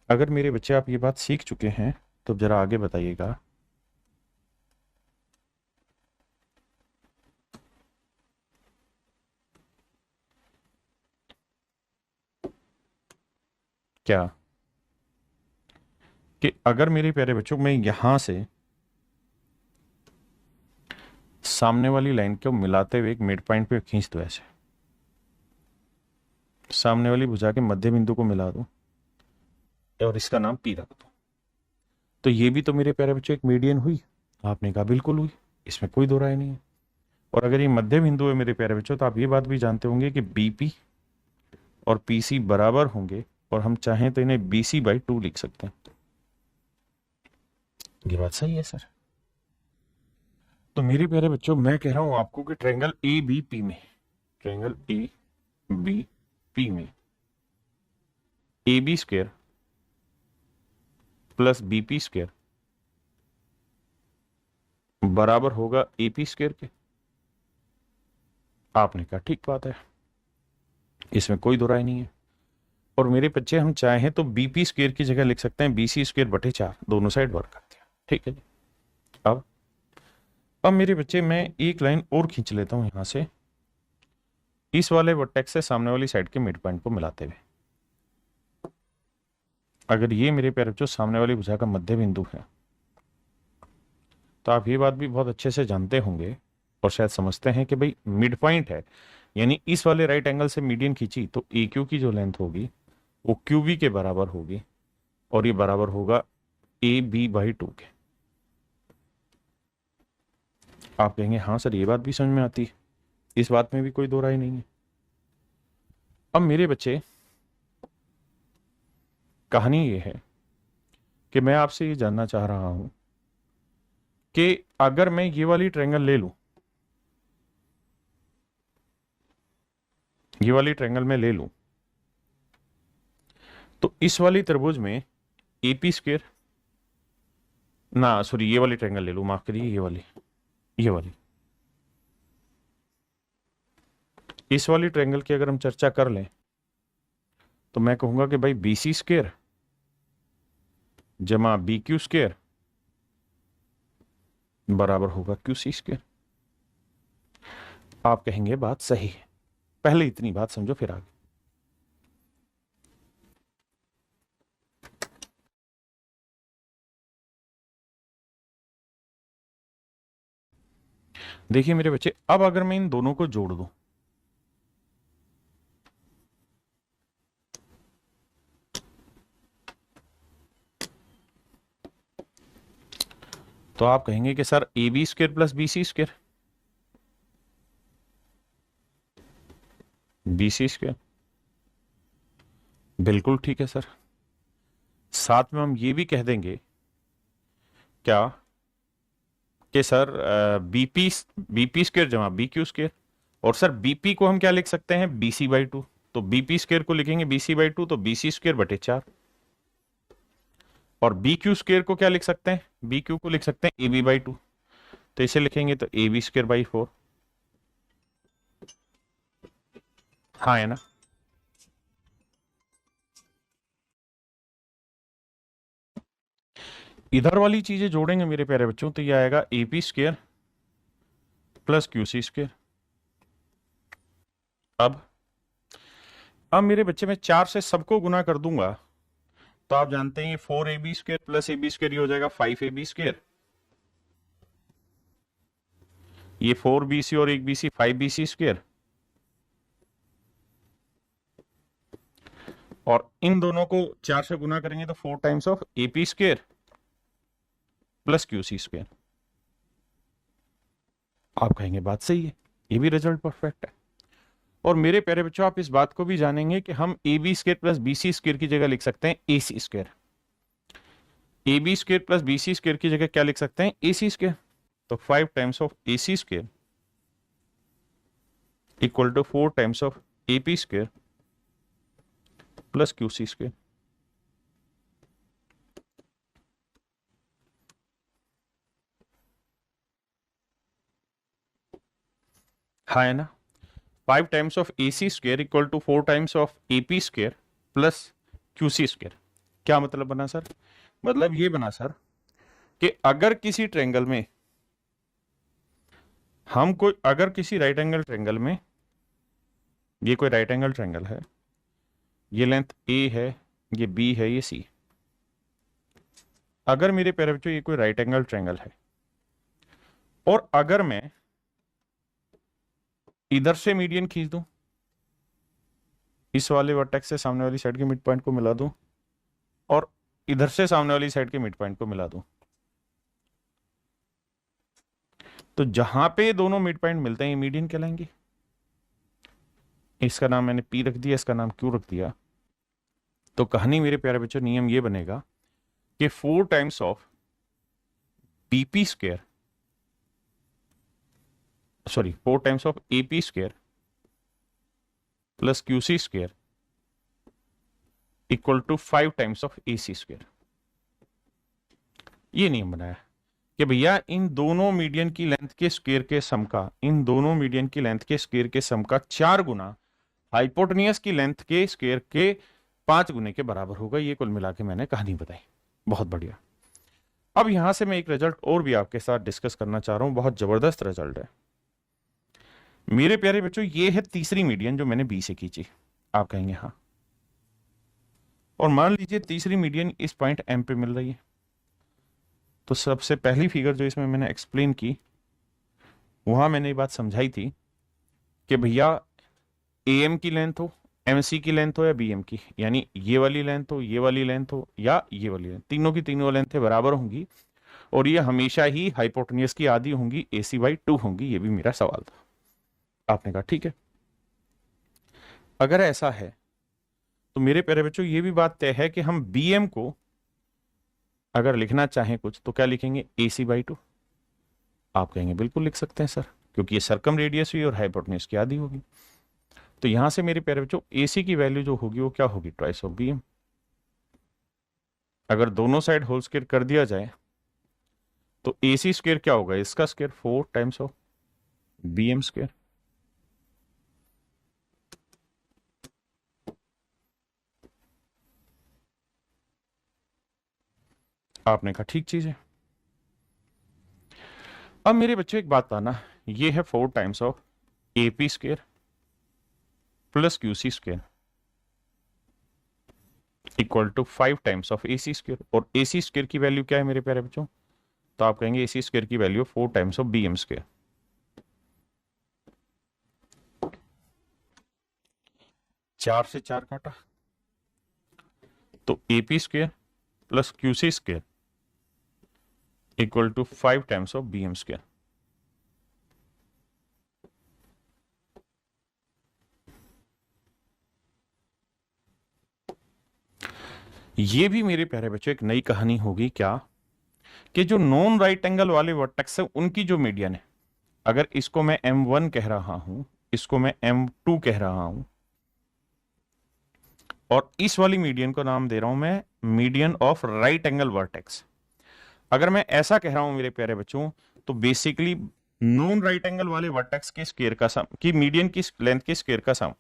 अगर मेरे बच्चे आप ये बात सीख चुके हैं तो जरा आगे बताइएगा। क्या कि अगर मेरे प्यारे बच्चों मैं यहां से सामने वाली लाइन को मिलाते हुए एक मिड पॉइंट पे खींच दो, ऐसे सामने वाली भुजा के मध्य बिंदु को मिला दो और इसका नाम P रख दो, तो ये भी तो मेरे प्यारे बच्चों एक मीडियन हुई। आपने कहा बिल्कुल हुई, इसमें कोई दो राय नहीं है। और अगर ये मध्य बिंदु है मेरे प्यारे बच्चों, तो आप ये बात भी जानते होंगे कि BP और PC बराबर होंगे, और हम चाहें तो इन्हें BC/2 लिख सकते हैं। ये बात सही है सर। तो मेरे प्यारे बच्चों मैं कह रहा हूं आपको कि ट्रायंगल ABP में, ट्रायंगल ABP में AB² प्लस BP² बराबर होगा AP² के। आपने कहा ठीक बात है, इसमें कोई दो राय नहीं है। और मेरे बच्चे हम चाहें तो BP² की जगह लिख सकते हैं BC²/4, दोनों साइड वर्क करते हैं, ठीक है जी। अब मेरे बच्चे मैं एक लाइन और खींच लेता हूं यहां से, इस वाले वर्टेक्स से सामने वाली साइड के मिड पॉइंट को मिलाते हुए। अगर ये मेरे प्यारे बच्चों सामने वाली भुजा का मध्य बिंदु है, तो आप ये बात भी बहुत अच्छे से जानते होंगे और शायद समझते हैं कि भाई मिड पॉइंट है, यानी इस वाले राइट एंगल से मीडियन खींची तो AQ की जो लेंथ होगी वो QB के बराबर होगी, और ये बराबर होगा AB/2 के। आप कहेंगे हाँ सर ये बात भी समझ में आती है, इस बात में भी कोई दो राय नहीं है। अब मेरे बच्चे कहानी ये है कि मैं आपसे ये जानना चाह रहा हूं कि अगर मैं ये वाली ट्रायंगल ले लूं, ये वाली ट्रायंगल में ले लूं, तो इस वाली त्रिभुज में AP², ना सॉरी ये वाली ट्रायंगल ले लूं, माफ करिए ये वाली इस वाली ट्रायंगल की अगर हम चर्चा कर लें तो मैं कहूंगा कि भाई BC² जमा BQ² बराबर होगा QC²। आप कहेंगे बात सही है, पहले इतनी बात समझो फिर आगे। देखिए मेरे बच्चे, अब अगर मैं इन दोनों को जोड़ दूं, तो आप कहेंगे कि sir AB² plus BC², BC², बिल्कुल ठीक है सर। साथ में हम ये भी कह देंगे क्या कि सर BP² जमा BQ², और सर BP को हम क्या लिख सकते हैं BC/2, तो BP² को लिखेंगे BC/2, तो BC²/4, और BQ² को क्या लिख सकते हैं, BQ को लिख सकते हैं AB/2, तो इसे लिखेंगे तो AB²/4। हाँ है ना। इधर वाली चीजें जोड़ेंगे मेरे प्यारे बच्चों तो ये आएगा AP² प्लस QC²। अब मेरे बच्चे में 4 से सबको गुना कर दूंगा, तो आप जानते हैं ये 4AB² प्लस AB² हो जाएगा 5AB², ये 4BC और 1BC 5BC², और इन दोनों को 4 से गुना करेंगे तो 4 times of AP² plus QC²। आप कहेंगे बात सही है, ये भी रिजल्ट परफेक्ट है। और मेरे प्यारे बच्चों आप इस बात को भी जानेंगे कि हम AB² प्लस BC² की जगह लिख सकते हैं AC², AB² प्लस BC² की जगह क्या लिख सकते हैं AC², तो 5 times of AC² equal to 4 times of AP² plus QC²। हाँ है ना, 5 times of AC square equal to 4 times of AP square plus QC square. क्या मतलब बना सर? मतलब ये बना सर कि अगर किसी ट्रेंगल में हम कोई, अगर किसी राइट एंगल ट्रेंगल में, ये कोई राइट एंगल ट्रेंगल है, ये लेंथ A है, ये B है, ये C। अगर मेरे प्यारे बच्चों ये कोई राइट एंगल ट्रेंगल है और अगर मैं इधर से मीडियन खींच दूं, इस वाले वर्टेक्स से सामने वाली साइड के मिड पॉइंट को मिला दूं और इधर से सामने वाली साइड के मिड पॉइंट को मिला दूं, तो जहां पे दोनों मिड पॉइंट मिलते हैं ये मीडियन कहलाएंगे। इसका नाम मैंने P रख दिया, इसका नाम Q रख दिया। तो कहानी मेरे प्यारे बच्चों नियम ये बनेगा कि 4 times of BP square, sorry 4 times of AP square plus QC square equal to 5 times of AC square. ये नियम बनाया कि भैया इन दोनों मीडियन की लेंथ के स्क्वायर के सम का, इन दोनों मीडियन की लेंथ के स्क्वायर के सम का 4 गुना हाइपोटेनियस की लेंथ के स्क्वायर के 5 गुने के बराबर होगा। ये कुल मिला के मैंने कहानी बताई। बहुत बढ़िया। अब यहां से मैं एक रिजल्ट और भी आपके साथ डिस्कस करना चाह रहा हूं, बहुत जबरदस्त रिजल्ट है मेरे प्यारे बच्चों। ये है तीसरी मीडियन जो मैंने बी से खींची। आप कहेंगे हाँ, और मान लीजिए तीसरी मीडियन इस पॉइंट एम पे मिल रही है। तो सबसे पहली फिगर जो इसमें मैंने एक्सप्लेन की, वहां मैंने ये बात समझाई थी कि भैया AM की लेंथ हो, MC की लेंथ हो या BM की, यानी ये वाली लेंथ हो, ये वाली लेंथ हो या ये वाली लेंथ, तीनों की तीनों लेंथें बराबर होंगी और ये हमेशा ही हाइपोटेनियस की आधी होंगी, AC/2 होंगी। ये भी मेरा सवाल था। आपने कहा ठीक है। अगर ऐसा है तो मेरे प्यारे बच्चों ये भी बात तय है कि हम BM को अगर लिखना चाहें कुछ तो क्या लिखेंगे? AC/2। आप कहेंगे बिल्कुल लिख सकते हैं सर, क्योंकि ये सर्कम रेडियस हुई और हाइपोटेन्यूज की आधी होगी। तो यहां से मेरे प्यारे बच्चों AC की वैल्यू जो होगी वो क्या होगी? Twice of BM। अगर दोनों साइड होल स्क्वायर कर दिया जाए तो AC स्क्वायर क्या होगा? इसका square 4 times of BM square. आपने कहा ठीक चीज है। अब मेरे बच्चों एक बात आना, ये है 4 times of AP square plus QC square equal to 5 times of AC square. और AC स्क्वायर की वैल्यू क्या है मेरे प्यारे बच्चों? तो आप कहेंगे AC स्क्वायर की value 4 times of BM square. चार से चार काटा तो AP square plus QC square equal to 5 times of BM square. ये भी मेरे प्यारे बच्चों एक नई कहानी होगी। क्या कि जो नॉन राइट एंगल वाले वर्टेक्स है उनकी जो मीडियन है, अगर इसको मैं M1 कह रहा हूं, इसको मैं M2 कह रहा हूं और इस वाली मीडियन को नाम दे रहा हूं मैं median of right angle vertex. अगर मैं ऐसा कह रहा हूं मेरे प्यारे बच्चों, तो बेसिकली नॉन राइट एंगल वाले वर्टेक्स के स्क्वायर का सम, की मीडियन की लेंथ के स्क्वायर का सम,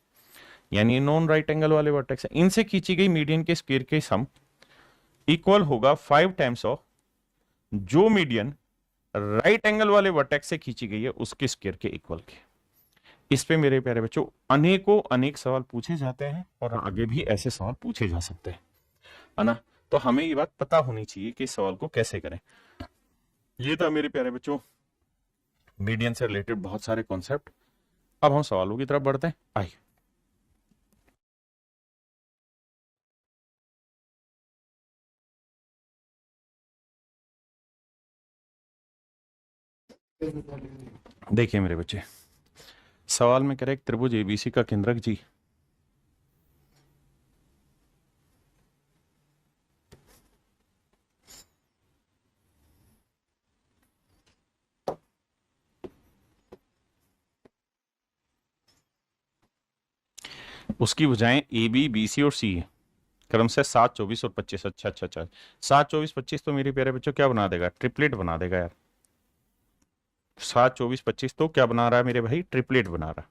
यानी नॉन राइट एंगल वाले वर्टेक्स है, इनसे खींची गई मीडियन के स्क्वायर के सम इक्वल होगा 5 टाइम्स ऑफ जो मीडियन राइट एंगल वाले वर्टेक्स से खींची गई है उसके स्क्वायर के इक्वल के। इस पे मेरे प्यारे बच्चों अनेकों अनेक सवाल पूछे जाते हैं और आगे भी ऐसे सवाल पूछे जा सकते हैं, है ना। तो हमें ये बात पता होनी चाहिए कि इस सवाल को कैसे करें। ये था मेरे प्यारे बच्चों मीडियन से रिलेटेड बहुत सारे कॉन्सेप्ट। अब हम सवालों की तरफ बढ़ते हैं। आइए। देखिए मेरे बच्चे, सवाल में कह रहे एक त्रिभुज ABC का केंद्रक जी उसकी भुजाएं AB BC और C है, क्रम से 7 24 और 25। अच्छा अच्छा अच्छा, 7 24 25 तो मेरे प्यारे बच्चों क्या बना देगा? ट्रिपलेट बना देगा यार। 7, 24, 25 तो क्या बना रहा है मेरे भाई, ट्रिपलेट बना रहा है।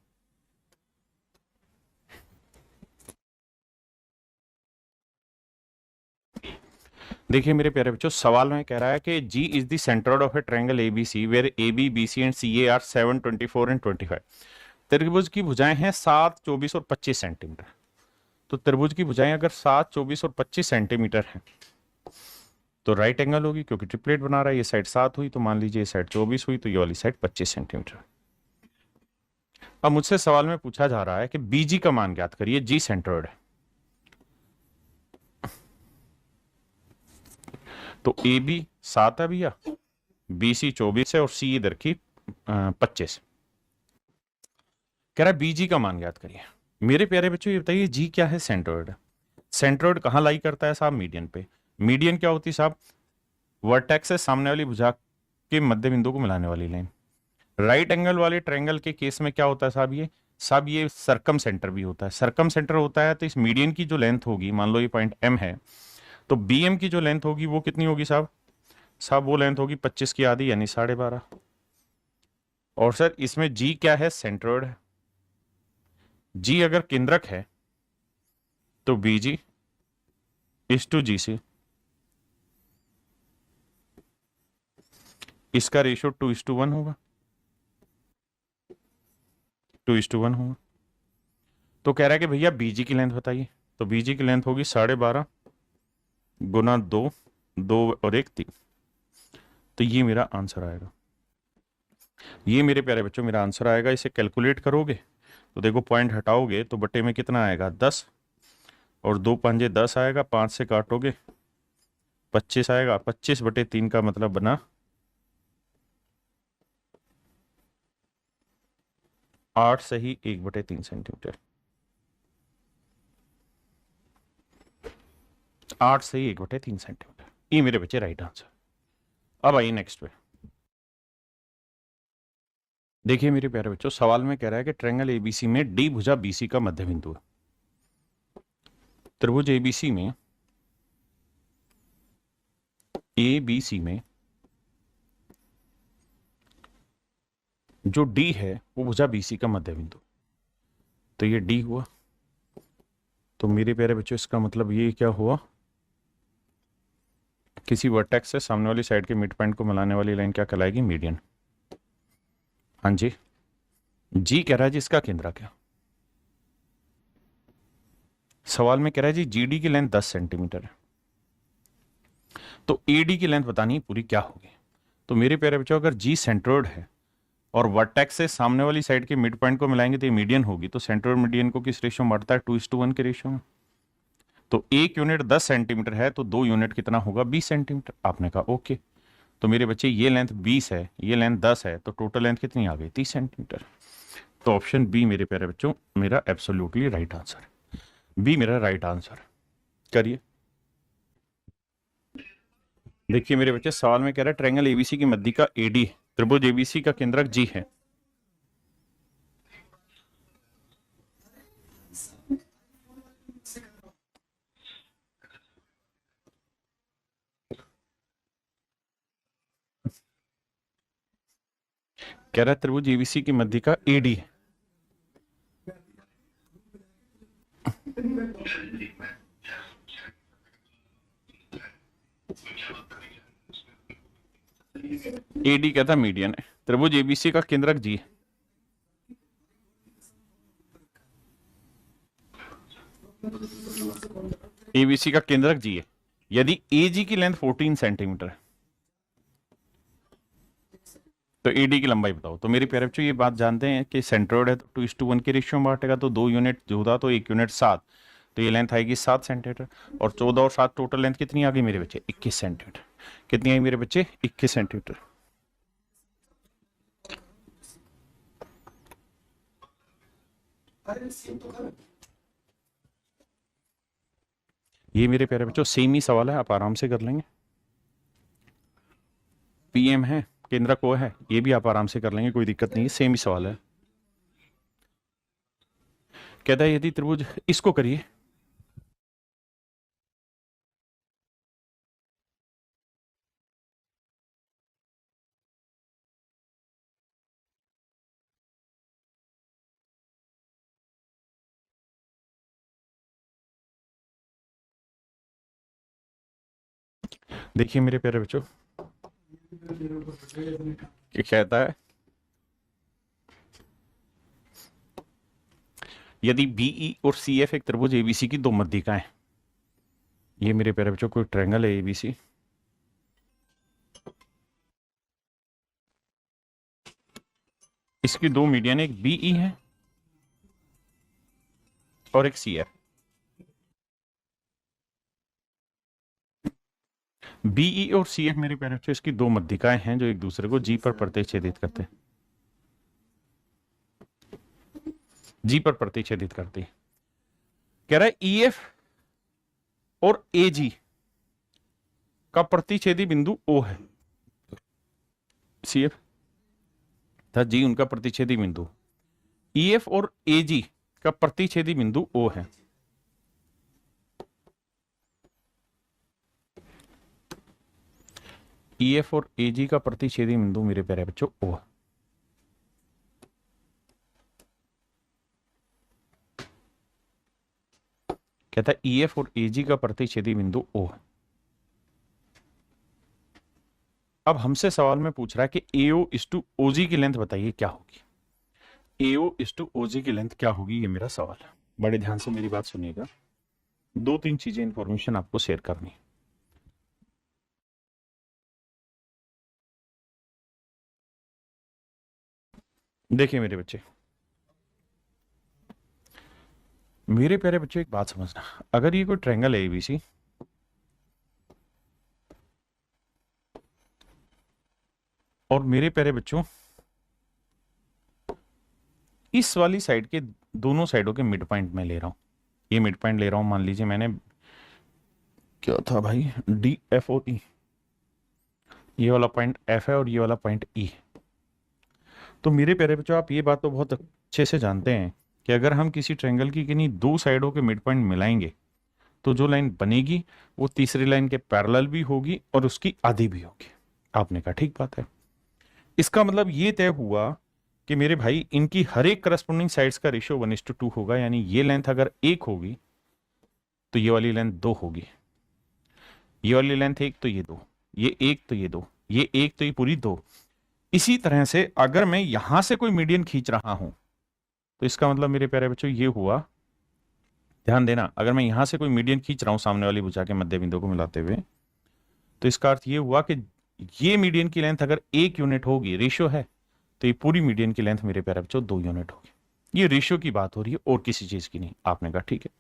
देखिए मेरे प्यारे बच्चों, सवाल में कह रहा है कि G is the centroid of a triangle ABC where A B B C and C A are 7, 24 and 25। त्रिभुज की भुजाएं हैं 7, 24 और 25 सेंटीमीटर। तो त्रिभुज की भुजाएं अगर 7, 24 और 25 सेंटीमीटर हैं तो राइट एंगल होगी, क्योंकि ट्रिपलेट बना रहा है। ये साइड 7 हुई तो मान लीजिए ये साइड 24 हुई, तो ये वाली साइड 25 सेंटीमीटर। अब मुझसे सवाल में पूछा जा रहा है कि बीजी का मान ज्ञात करिए, जी सेंट्रोइड है। तो ए बी 7 है भैया, बी सी 24 है और सी इधर की 25। कह रहा है बीजी का मान ज्ञात करिए। मेरे प्यारे बच्चों ये बताइए जी क्या है, सेंट्रोइड। सेंट्रोइड कहाँ लाई करता है साहब, मीडियन पे। मीडियन क्या होती है साहब, वर्टेक्स से सामने वाली भुजा के मध्य बिंदु को मिलाने वाली लाइन। राइट एंगल वाले ट्रायंगल के केस में क्या होता है साहब, ये सरकम सेंटर भी होता है। सरकम सेंटर होता है तो इस मीडियन की जो लेंथ होगी, मान लो ये पॉइंट एम है, तो बी एम की जो लेंथ होगी वो कितनी होगी साहब, वो लेंथ होगी 25 की आधी, यानी 12.5। और सर इसमें जी क्या है, सेंट्रोइड है। जी अगर केंद्रक है तो बीजी इज टू जी सी, इसका रेशियो 2:1 होगा, 2:1 होगा। तो कह रहा है कि भैया बीजी की लेंथ बताइए। तो बीजी की लेंथ होगी 12.5 गुना 2, 2 और 1 3। तो ये मेरा आंसर आएगा। ये मेरे प्यारे बच्चों मेरा आंसर आएगा। इसे कैलकुलेट करोगे तो देखो पॉइंट हटाओगे तो बटे में कितना आएगा, 10, और 2 पंजे 10 आएगा, 5 से काटोगे 25 आएगा। 25/3 का मतलब बना 8 सही 1/3 सेंटीमीटर। 8 सही 1/3 सेंटीमीटर, ये मेरे बच्चे राइट आंसर। अब आइए नेक्स्ट पे। देखिए मेरे प्यारे बच्चों, सवाल में कह रहा है कि ट्रायंगल एबीसी में डी भुजा बीसी का मध्य बिंदु है। त्रिभुज एबीसी में, एबीसी में जो डी है वो भुजा बीसी का मध्य बिंदु। तो ये डी हुआ। तो मेरे प्यारे बच्चों इसका मतलब ये क्या हुआ, किसी वर्टेक्स से सामने वाली साइड के मिड पॉइंट को मिलाने वाली लाइन क्या कहलाएगी, मीडियन। हाँ जी, जी कह रहा है जी इसका केंद्र क्या। सवाल में कह रहा है जी जीडी की लेंथ 10 सेंटीमीटर है, तो एडी की लेंथ बतानी पूरी क्या होगी। तो मेरे प्यारे बच्चों अगर जी सेंट्रोइड है और वर्टेक्स से सामने वाली साइड के मिड पॉइंट को मिलाएंगे तो ये मीडियन होगी। तो सेंट्रोइड मीडियन को किस रेशियो में बांटता है, 2:1 के रेशियो में। तो 1 यूनिट 10 सेंटीमीटर है तो 2 यूनिट कितना होगा, 20 सेंटीमीटर। आपने कहा ओके। तो मेरे बच्चे ये लेंथ 20 है, ये लेंथ 10 है, तो टोटल लेंथ कितनी आ गई, 30 सेंटीमीटर। तो ऑप्शन बी मेरे प्यारे बच्चों मेरा एब्सोल्युटली राइट आंसर। बी मेरा राइट आंसर। करिए। देखिए मेरे बच्चे सवाल में कह रहा है ट्रायंगल एबीसी की मध्य का एडी, त्रिभुज एबीसी का केंद्रक जी है। कह रहा है त्रिभुज एबीसी की मध्य का एडी है। एडी कहता मीडियन है, त्रिभुज एबीसी का केंद्रक जी है। एबीसी का केंद्रक जी है। यदि एजी की लेंथ 14 सेंटीमीटर है तो एडी की लंबाई बताओ। तो मेरे प्यारे बच्चों ये बात जानते हैं कि सेंट्रोइड है तो 2:1 के रेशियो में बांटेगा, तो 2 यूनिट जो होता तो 1 यूनिट 7, तो ये लेंथ आएगी 7 सेंटीमीटर। और 14 और 7 टोटल लेंथ कितनी आ गई मेरे बच्चे, 21 सेंटीमीटर। कितनी आई मेरे बच्चे, 21 सेंटीमीटर। ये मेरे प्यारे बच्चों सेम ही सवाल है, आप आराम से कर लेंगे। पीएम है, केंद्र को है, ये भी आप आराम से कर लेंगे, कोई दिक्कत नहीं है, सेम ही सवाल है। कहता है यदि त्रिभुज, इसको करिए। देखिए मेरे प्यारे बच्चों, क्या कहता है, यदि बीई और सीएफ एक त्रिभुज एबीसी की दो मध्यिकाएं, ये मेरे प्यारे बच्चों कोई ट्रायंगल है एबीसी, इसकी दो मीडियन, एक बीई है और एक सीएफ। बीई और सीएफ मेरे प्यारे बच्चों इसकी दो मध्यिकाएं हैं जो एक दूसरे को जी पर प्रतिच्छेदित करते हैं, जी पर प्रतिच्छेदित करती है। कह रहा है ईएफ और एजी का प्रतिच्छेदी बिंदु ओ है, सीएफ था जी उनका प्रतिच्छेदी बिंदु, ईएफ और एजी का प्रतिच्छेदी बिंदु ओ है। ईएफ और एजी का प्रतिच्छेदी बिंदु मेरे प्यारे बच्चों ओ है। कहता है ईएफ और एजी का प्रतिच्छेदी बिंदु ओ है। अब हमसे सवाल में पूछ रहा है कि एओ इस टू ओजी की लेंथ बताइए क्या होगी। एओ इस टू ओजी की लेंथ क्या होगी, ये मेरा सवाल है। बड़े ध्यान से मेरी बात सुनिएगा, दो तीन चीजें इंफॉर्मेशन आपको शेयर करनी है। देखिए मेरे बच्चे, मेरे प्यारे बच्चे एक बात समझना, अगर ये कोई ट्रायंगल है एबीसी, और मेरे प्यारे बच्चों इस वाली साइड के दोनों साइडों के मिड पॉइंट में ले रहा हूं, ये मिड पॉइंट ले रहा हूं, मान लीजिए मैंने क्या था भाई डी एफ और ई, ये वाला पॉइंट एफ है और ये वाला पॉइंट ई है। तो मेरे प्यारे बच्चों आप ये बात तो बहुत अच्छे से जानते हैं कि अगर हम किसी ट्रायंगल की किन्हीं दो साइडों के मिड पॉइंट मिलाएंगे तो जो लाइन बनेगी वो तीसरी लाइन के पैरेलल भी होगी और उसकी आधी भी होगी। आपने कहा ठीक बात है। इसका मतलब ये तय हुआ कि मेरे भाई इनकी हर एक करस्पॉन्डिंग साइड्स का रेशियो 1:2 होगा, यानी ये लेंथ अगर एक होगी तो ये वाली लेंथ दो होगी, ये वाली लेंथ एक तो ये दो, ये एक तो ये दो, ये एक तो ये पूरी दो। इसी तरह से अगर मैं यहां से कोई मीडियन खींच रहा हूं तो इसका मतलब मेरे प्यारे बच्चों ये हुआ, ध्यान देना, अगर मैं यहां से कोई मीडियन खींच रहा हूं सामने वाली भुजा के मध्य बिंदु को मिलाते हुए, तो इसका अर्थ ये हुआ कि ये मीडियन की लेंथ अगर एक यूनिट होगी, रेशियो है, तो ये पूरी मीडियन की लेंथ मेरे प्यारे बच्चों 2 यूनिट होगी। ये रेशियो की बात हो रही है और किसी चीज की नहीं। आपने कहा ठीक है।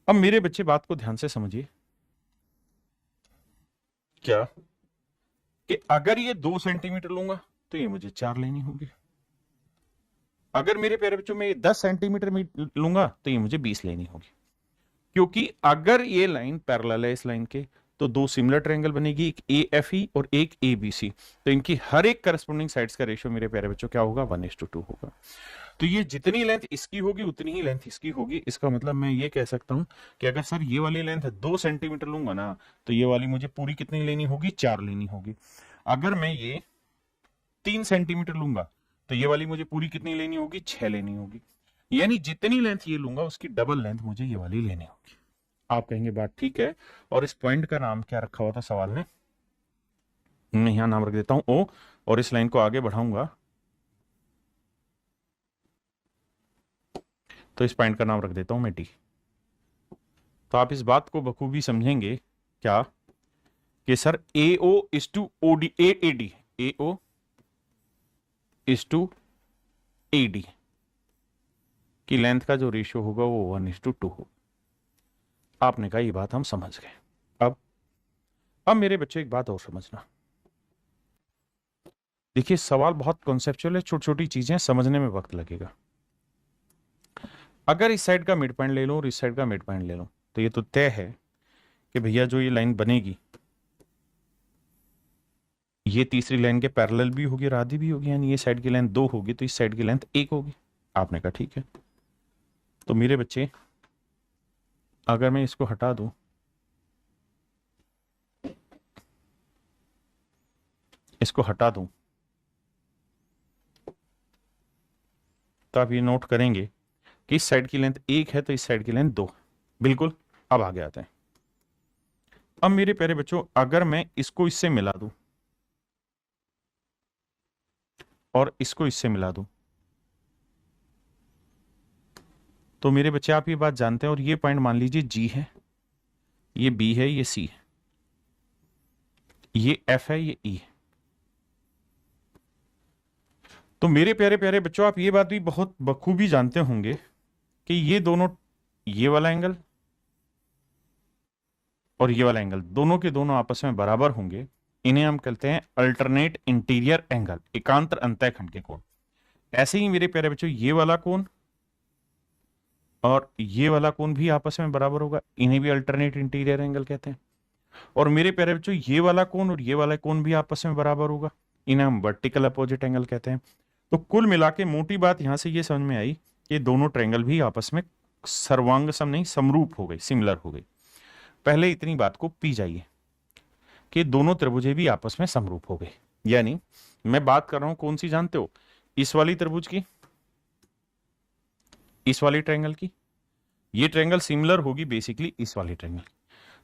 अब मेरे बच्चे बात को ध्यान से समझिए, क्या कि अगर ये 2 सेंटीमीटर लूंगा तो ये मुझे 4 लेनी होगी, अगर मेरे प्यारे बच्चों में 10 सेंटीमीटर लूंगा तो ये मुझे 20 लेनी होगी, क्योंकि अगर ये लाइन पैरेलल है इस लाइन के तो दो सिमिलर ट्रायंगल बनेगी, एक ए एफ ई और एक ए बी सी, तो इनकी हर एक करस्पॉन्डिंग साइड्स का रेशियो मेरे प्यारे बच्चों क्या होगा, 1:2 होगा। तो ये जितनी लेंथ इसकी होगी उतनी ही लेंथ इसकी होगी। इसका मतलब मैं ये कह सकता हूं कि अगर सर ये वाली लेंथ 2 सेंटीमीटर लूंगा ना तो ये वाली मुझे पूरी कितनी लेनी होगी, 4 लेनी होगी। अगर मैं ये 3 सेंटीमीटर लूंगा तो ये वाली मुझे पूरी कितनी लेनी होगी, 6 लेनी होगी। यानी जितनी लेंथ ये लूंगा उसकी डबल लेंथ मुझे ये वाली लेनी होगी। आप कहेंगे बात ठीक है, और इस पॉइंट का नाम क्या रखा हुआ था सवाल ने, मैं यहां नाम रख देता हूं ओ, और इस लाइन को आगे बढ़ाऊंगा तो इस पॉइंट का नाम रख देता हूं मैं डी। तो आप इस बात को बखूबी समझेंगे क्या कि sir A O is to O D, A A D, A O is to A D की लेंथ का जो रेशियो होगा वो 1:2 होगा। आपने कहा ये बात हम समझ गए। अब मेरे बच्चे एक बात और समझना, देखिए सवाल बहुत कॉन्सेप्चुअल है, छोटी छोटी चीजें समझने में वक्त लगेगा। अगर इस साइड का मिड पॉइंट ले लो और इस साइड का मिड पॉइंट ले लो तो ये तो तय है कि भैया जो ये लाइन बनेगी ये तीसरी लाइन के पैरेलल भी होगी और आधी भी होगी, यानी ये साइड की लेंथ 2 होगी तो इस साइड की लेंथ 1 होगी। आपने कहा ठीक है। तो मेरे बच्चे अगर मैं इसको हटा दूं, इसको हटा दूं, तो आप ये नोट करेंगे कि इस साइड की लेंथ 1 है तो इस साइड की लेंथ 2। बिल्कुल। अब आगे आते हैं, अब मेरे प्यारे बच्चों अगर मैं इसको इससे मिला दूं और इसको इससे मिला दूं, तो मेरे बच्चे आप ये बात जानते हैं, और ये पॉइंट मान लीजिए जी है, ये बी है, ये सी है, ये एफ है, ये ई है। तो मेरे प्यारे प्यारे बच्चों आप ये बात भी बहुत बखूबी जानते होंगे कि ये दोनों, ये वाला एंगल और ये वाला एंगल दोनों के दोनों आपस में बराबर होंगे। इन्हें हम कहते हैं अल्टरनेट इंटीरियर एंगल, एकांतर अंतःखंड के कोण। ऐसे ही मेरे प्यारे बच्चों ये वाला कोण और ये वाला कोण भी आपस में बराबर होगा, इन्हें भी अल्टरनेट इंटीरियर एंगल कहते हैं। और मेरे प्यारे बच्चों ये वाला कोण और ये वाला कोण भी आपस में बराबर होगा, इन्हें हम वर्टिकल अपोजिट एंगल कहते हैं। तो कुल मिला के मोटी बात यहां से ये समझ में आई कि दोनों ट्रायंगल भी आपस में सर्वांग सम नहीं, समरूप हो गई, सिमिलर हो गई। पहले इतनी बात को पी जाइए कि दोनों त्रिभुजें भी आपस में समरूप हो गए। यानी मैं बात कर रहा हूं कौन सी जानते हो, इस वाली त्रिभुज की, इस वाली ट्रायंगल की। ये ट्रायंगल सिमिलर होगी बेसिकली इस वाली ट्रायंगल,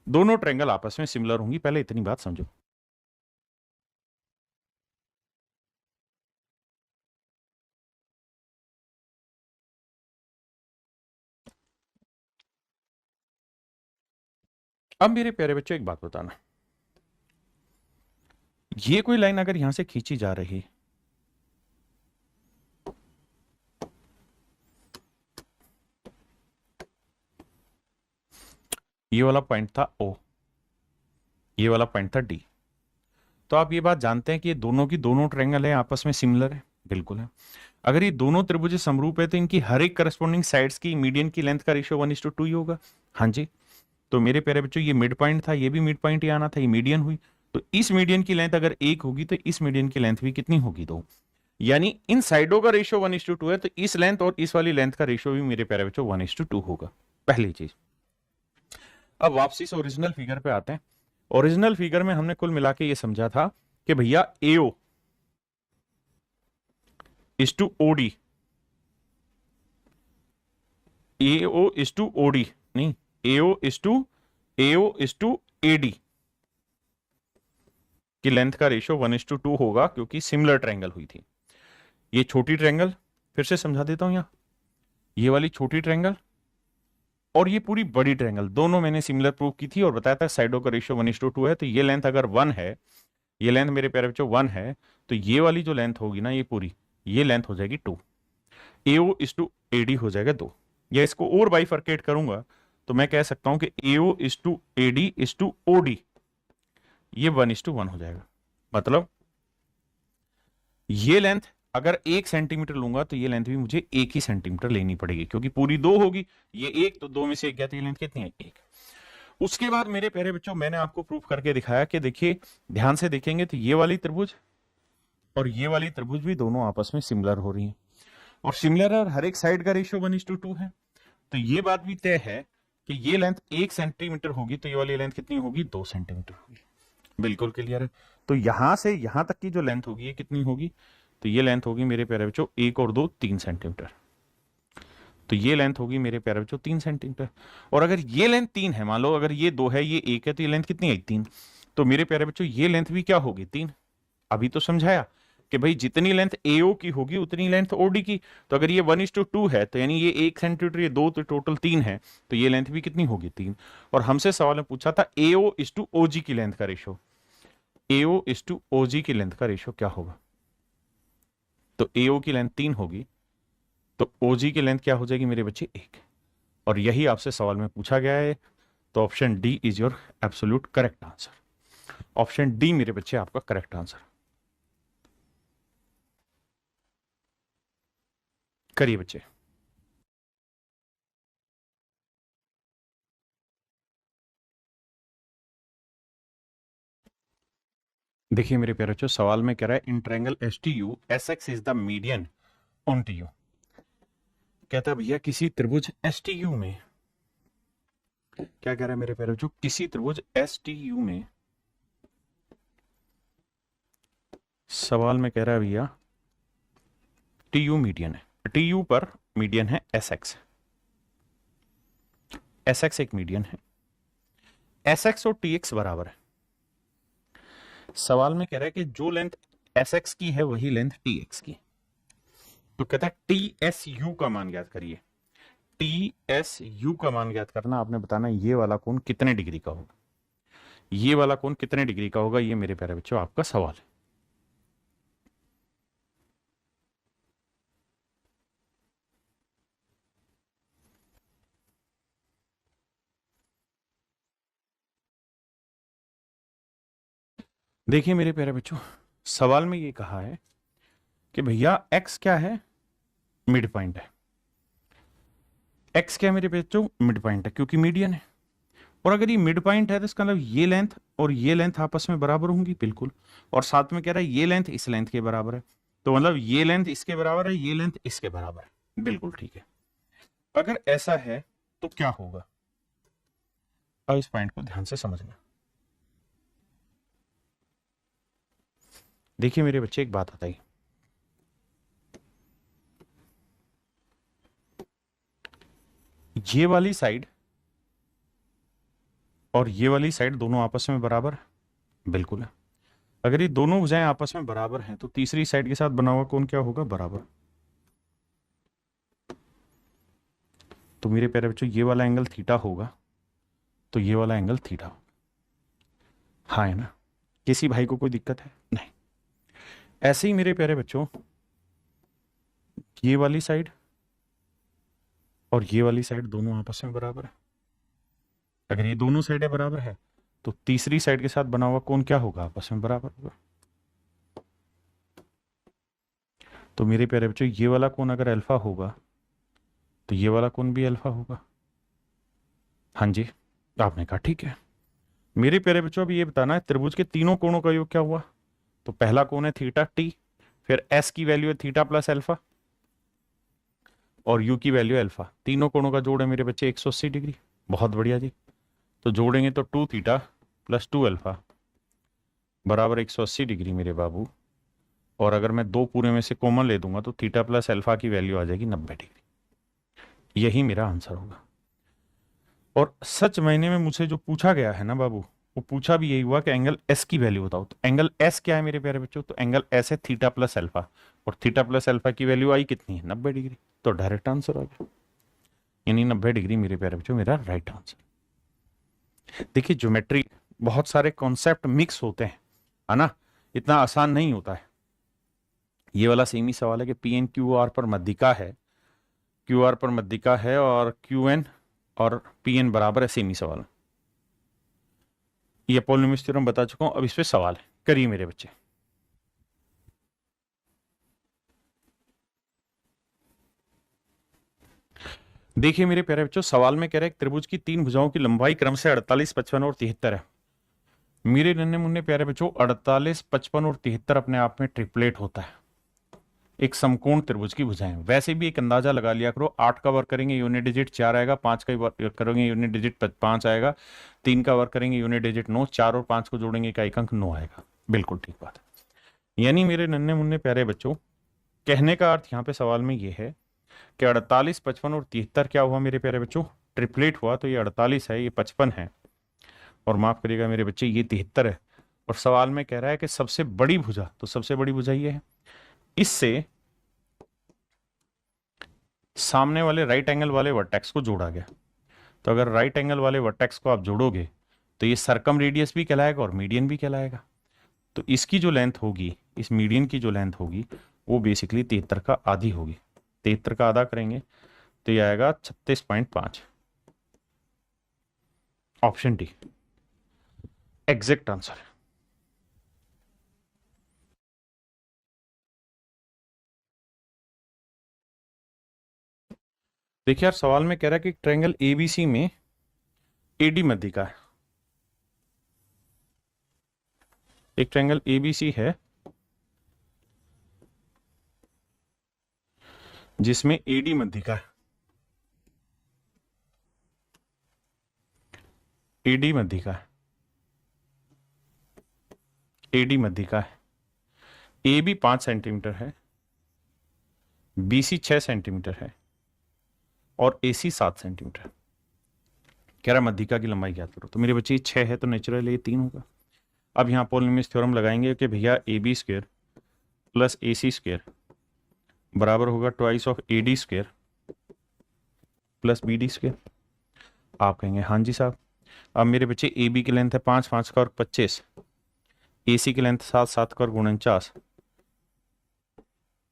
दोनों ट्रायंगल आपस में सिमिलर होंगी। पहले इतनी बात समझो। अब मेरे प्यारे बच्चों एक बात बताना, ये कोई लाइन अगर यहां से खींची जा रही, ये वाला पॉइंट था ओ, ये वाला पॉइंट था डी, तो आप ये बात जानते हैं कि ये दोनों की दोनों ट्रायंगल है आपस में सिमिलर है, बिल्कुल है। अगर ये दोनों त्रिभुज समरूप है तो इनकी हर एक करस्पॉन्डिंग साइड्स की मीडियन की लेंथ का रेशियो 1:2 ही होगा। हाँ जी, तो मेरे प्यारे बच्चों ये मिड पॉइंट था, ये भी मिड पॉइंट ही आना था, ये मीडियन हुई। तो इस मीडियन की लेंथ अगर 1 होगी तो इस मीडियन की लेंथ भी कितनी होगी, 2। यानी इन साइडों का रेशियो 1:2 है, तो इस लेंथ और इस वाली लेंथ का रेशियो भी मेरे प्यारे बच्चों 1:2 होगा, पहली चीज। अब वापसी से ओरिजिनल फिगर पे आते हैं। ओरिजिनल फिगर में हमने कुल मिला के ये समझा था कि भैया AO is to OD, AO is to OD नहीं, एओ इज टू एडी की लेंथ का रेशियो 1:2 होगा, क्योंकि सिमिलर ट्रायंगल हुई थी। ये छोटी ट्रायंगल फिर से समझा देता हूं, यहां ये वाली छोटी ट्रायंगल और ये पूरी बड़ी ट्रायंगल दोनों मैंने सिमिलर प्रूव की थी और बताया था साइडों का रेशियो 1:2 है। तो ये लेंथ अगर 1 है, ये लेंथ मेरे प्यारे बच्चों 1 है, तो ये वाली जो लेंथ होगी ना, ये पूरी ये लेंथ हो जाएगी 2, एओ इज टू एडी हो जाएगा 2। या इसको और बाइफरकेट करूंगा तो मैं कह सकता हूं कि AO is to AD is to OD, ये 1:1 हो जाएगा। मतलब ये लेंथ अगर 1 सेंटीमीटर लूंगा तो ये लेंथ भी मुझे 1 ही सेंटीमीटर लेनी पड़ेगी, क्योंकि पूरी 2 होगी, ये 1 तो 2 में से 1 गया, तो ये लेंथ कितनी है, 1। उसके बाद मेरे प्यारे बच्चों मैंने आपको प्रूफ करके दिखाया कि देखिए ध्यान से देखेंगे तो ये वाली त्रिभुज और ये वाली त्रिभुज भी दोनों आपस में सिमिलर हो रही हैं, और सिमिलर और हर एक साइड का रेशियो 1:2 है। तो ये बात भी तय है कि ये लेंथ 1 सेंटीमीटर होगी तो ये वाली लेंथ कितनी होगी, 2 सेंटीमीटर होगी। बिल्कुल क्लियर है। तो यहां से यहां तक की जो लेंथ होगी ये कितनी होगी, तो ये लेंथ होगी मेरे प्यारे बच्चों 1 और 2 3 सेंटीमीटर। तो ये लेंथ होगी मेरे प्यारे बच्चों 3 सेंटीमीटर। और अगर ये लेंथ 3 है, मान लो अगर ये 2 है ये 1 है, तो ये लेंथ कितनी है, 3। तो मेरे प्यारे बच्चों ये लेंथ भी क्या होगी, 3। अभी तो समझाया कि भाई जितनी लेंथ एओ की होगी उतनी लेंथ ओडी की। तो अगर ये 1:2 है तो यानी ये 1 सेंटीमीटर, ये 2, तो टोटल 3 है, तो ये लेंथ भी कितनी होगी, 3। और हमसे सवाल में पूछा था एओ इज टू ओजी की लेंथ का रेशियो, एओ इज टू ओजी की लेंथ का रेशियो क्या होगा। तो एओ की लेंथ 3 होगी, तो ओजी की लेंथ क्या हो जाएगी मेरे बच्चे, 1। और यही आपसे सवाल में पूछा गया है। तो option D is your absolute correct answer. Option D मेरे बच्चे आपका करेक्ट आंसर। करिए बच्चे। देखिए मेरे प्यारे बच्चों सवाल में कह रहा है in triangle S T U S x is the median on T U. कहता है भैया किसी त्रिभुज एस टी यू में, क्या कह रहा है मेरे प्यारे बच्चों, किसी त्रिभुज एस टी यू में, सवाल में कह रहा है भैया टी यू मीडियन है, टी यू पर मीडियन है एस एक्स, एस एक्स एक मीडियन है। एस एक्स और टी एक्स बराबर है। सवाल में कह रहा है कि जो लेंथ एस एक्स की है वही लेंथ टी एक्स की। तो कहता है टी एस यू का मान ज्ञात करिए। टी एस यू का मान ज्ञात करना, आपने बताना ये वाला कोण कितने डिग्री का होगा, ये वाला कोण कितने डिग्री का होगा, ये मेरे प्यारे बच्चों आपका सवाल है। देखिए मेरे प्यारे बच्चों, सवाल में ये कहा है कि भैया x क्या है, मिड पॉइंट है। x क्या है मेरे बच्चों, मिड पॉइंट है, क्योंकि मीडियन है। और अगर ये मिड पॉइंट है तो इसका मतलब ये लेंथ और ये लेंथ आपस में बराबर होंगी, बिल्कुल। और साथ में कह रहा है ये लेंथ इस लेंथ के बराबर है, तो मतलब ये लेंथ इसके बराबर है, ये लेंथ इसके बराबर है, बिल्कुल ठीक है। अगर ऐसा है तो क्या होगा, अब इस पॉइंट को ध्यान से समझना। देखिए मेरे बच्चे, एक बात बताइए, ये वाली साइड और ये वाली साइड दोनों आपस में बराबर है, बिल्कुल है। अगर ये दोनों भुजाएं आपस में बराबर हैं तो तीसरी साइड के साथ बना हुआ कोण क्या होगा, बराबर। तो मेरे प्यारे बच्चों ये वाला एंगल थीटा होगा, तो ये वाला एंगल थीटा होगा। हाँ है ना, किसी भाई को कोई दिक्कत है, नहीं। ऐसे ही मेरे प्यारे बच्चों, ये वाली साइड और ये वाली साइड दोनों आपस में बराबर है। अगर ये दोनों साइडें बराबर है तो तीसरी साइड के साथ बना हुआ कोण क्या होगा, आपस में बराबर होगा। तो मेरे प्यारे बच्चों ये वाला कोण अगर अल्फा होगा तो ये वाला कोण भी अल्फा होगा। हाँ जी, आपने कहा ठीक है। मेरे प्यारे बच्चों अब ये बताना है त्रिभुज के तीनों कोणों का योग क्या हुआ। तो पहला कोण है थीटा टी, फिर एस की वैल्यू है थीटा प्लस अल्फा और यू की वैल्यू अल्फा। तीनों कोणों का जोड़ है मेरे बच्चे 180 डिग्री। बहुत बढ़िया जी। तो जोड़ेंगे तो 2 थीटा प्लस 2 अल्फा बराबर 180 डिग्री मेरे बाबू। और अगर मैं दो पूरे में से कॉमन ले दूंगा तो थीटा प्लस अल्फा की वैल्यू आ जाएगी 90 डिग्री। यही मेरा आंसर होगा। और सच मायने में मुझसे जो पूछा गया है ना बाबू, वो पूछा भी यही हुआ कि एंगल एस की वैल्यू बताओ। तो एंगल एस क्या है मेरे प्यारे बच्चों, तो एंगल एस है थीटा प्लस अल्फा, और थीटा प्लस अल्फा की वैल्यू आई कितनी है, 90 डिग्री। तो डायरेक्ट आंसर आ गया, यानी 90 डिग्री मेरे प्यारे बच्चों मेरा राइट आंसर। देखिए ज्योमेट्री बहुत सारे कॉन्सेप्ट मिक्स होते हैं, है ना, इतना आसान नहीं होता है। ये वाला सेम ही सवाल है कि पी एन क्यू आर पर मध्यिका है, क्यू आर पर मध्यिका है और क्यू एन और पी एन बराबर है, सेम ही सवाल है। ये अपोलोनिमस थ्योरम बता चुका हूं, अब इस पे सवाल है, करिए मेरे बच्चे। देखिए मेरे प्यारे बच्चों, सवाल में कह रहे हैं त्रिभुज की तीन भुजाओं की लंबाई क्रम से 48, 55 और 73 है। मेरे नन्हे मुन्ने प्यारे बच्चों, 48, 55 और 73 अपने आप में ट्रिपलेट होता है, एक समकोण त्रिभुज की भुजाएं। वैसे भी एक अंदाजा लगा लिया करो, 8 का वर्क करेंगे यूनिट डिजिट 4 आएगा, 5 का वर्क करेंगे यूनिट डिजिट 5 आएगा, 3 का वर्क करेंगे यूनिट डिजिट 9, 4 और 5 को जोड़ेंगे का एक अंक 9 आएगा। बिल्कुल ठीक बात है। यानी मेरे नन्हे मुन्ने प्यारे बच्चों, कहने का अर्थ यहाँ पे सवाल में ये है कि 48, 55 और 73 क्या हुआ मेरे प्यारे बच्चों, ट्रिपलेट हुआ। तो ये 48 है, ये 55 है, और माफ करिएगा मेरे बच्चे ये 73 है। और सवाल में कह रहा है कि सबसे बड़ी भुजा, तो सबसे बड़ी भुजा ये है, इससे सामने वाले राइट एंगल वाले वर्टेक्स को जोड़ा गया। तो अगर राइट एंगल वाले वर्टेक्स को आप जोड़ोगे तो ये सर्कम रेडियस भी कहलाएगा और मीडियन भी कहलाएगा। तो इसकी जो लेंथ होगी, इस मीडियन की जो लेंथ होगी, वो बेसिकली 73 का आधी होगी। 73 का आधा करेंगे तो ये आएगा 36.5। ऑप्शन डी एग्जैक्ट आंसर है। देखिए यार, सवाल में कह रहा है कि ट्रायंगल एबीसी में एडी मध्यिका है। एक ट्रायंगल एबीसी है जिसमें एडी मध्यिका है, एडी मध्यिका है, एडी मध्यिका है। ए बी 5 सेंटीमीटर है, बी सी 6 सेंटीमीटर है और ए सी 7 सेंटीमीटर। कह रहा मध्यिका की लंबाई ज्ञात करो। तो मेरे बच्चे 6 है तो नेचुरल ये 3 होगा। अब यहाँ पॉलिनोमियल थ्योरम लगाएंगे कि भैया A B square plus A C square बराबर होगा twice of A D square plus B D square. आप कहेंगे हाँ जी साहब। अब मेरे बच्चे ए बी की लेंथ है 5, 5 का वर्ग 25, ए सी की लेंथ 7, 7 का वर्ग 49,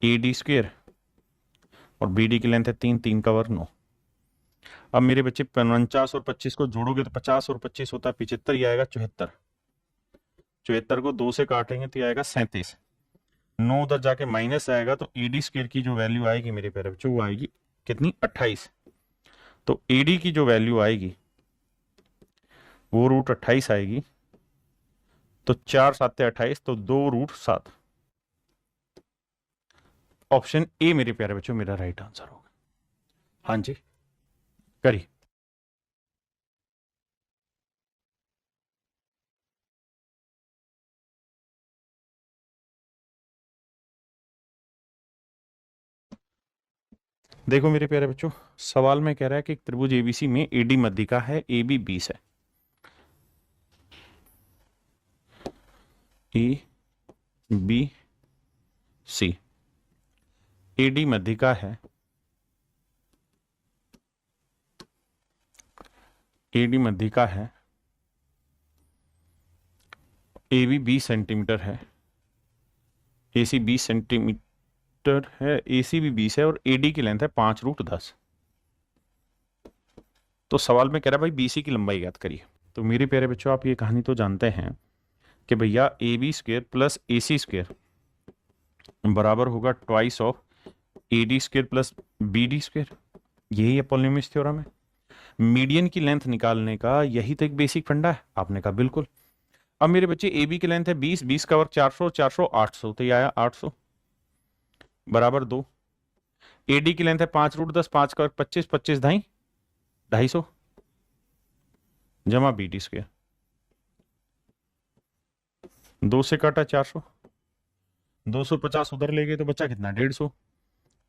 ए डी स्क्वायर और बी डी की लेंथ है 3, 3 का वर्ग 9। अब मेरे बच्चे 49 और 25 को जोड़ोगे तो 50 और 25 होता है 75, ये आएगा 74। 74 को 2 से काटेंगे तो ये आएगा 37। 9 उधर जाके माइनस आएगा तो एडी स्क्वायर की जो वैल्यू आएगी मेरे प्यारे बच्चों वो आएगी कितनी 28। तो एडी की जो वैल्यू आएगी वो रूट 28 आएगी। तो 4 7 28 तो 2 रूट 7। ऑप्शन ए मेरे प्यारे बच्चों मेरा राइट आंसर होगा। हाँ जी करिए। देखो मेरे प्यारे बच्चों सवाल में कह रहा है कि त्रिभुज एबीसी में एडी मध्यिका है, ए बी 20 है, ए बी सी एडी मध्यिका है, एडी मध्यिका है, ए बी 20 सेंटीमीटर है, ए सी 20 सेंटीमीटर है, ए सी भी 20 है और एडी की लेंथ है 5 रूट 10। तो सवाल में कह रहा है भाई बीसी की लंबाई ज्ञात करिए। तो मेरे प्यारे बच्चों आप ये कहानी तो जानते हैं कि भैया A B square plus A C square बराबर होगा twice of A D square plus B D square. यही है पॉलिनोमियल थ्योरम है। मीडियन की लेंथ निकालने का यही तो एक बेसिक फंडा है। आपने कहा बिल्कुल। अब मेरे बच्चे ए बी की लेंथ है 20, 20 का वर्ग 400, 400 800 तो ये आया 800 बराबर 2। ए डी की लेंथ है 5 रूट 10, 5 का वर्ग 25, 25 ढाई 250 जमा बी डी स्क्वायर। 2 से काटा 400, 250 उधर ले गए तो बचा कितना 150।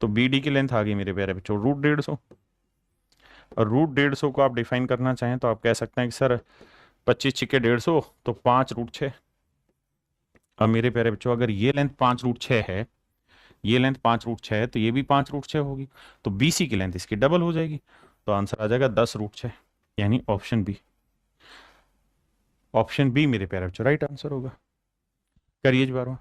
तो बी डी की लेंथ आ गई मेरे प्यारे बच्चों रूट 150। और रूट 150 को आप डिफाइन करना चाहें तो आप कह सकते हैं कि सर 25 छिके 150 तो 5 रूट 6। अब मेरे प्यारे बच्चों अगर ये लेंथ 5 रूट 6 है, ये लेंथ 5 रूट 6 है तो ये भी 5 रूट 6 होगी। तो बीसी की लेंथ इसकी डबल हो जाएगी। तो आंसर आ जाएगा 10 रूट 6 यानी ऑप्शन बी। ऑप्शन बी मेरे प्यारे बच्चों राइट आंसर होगा। करिए बार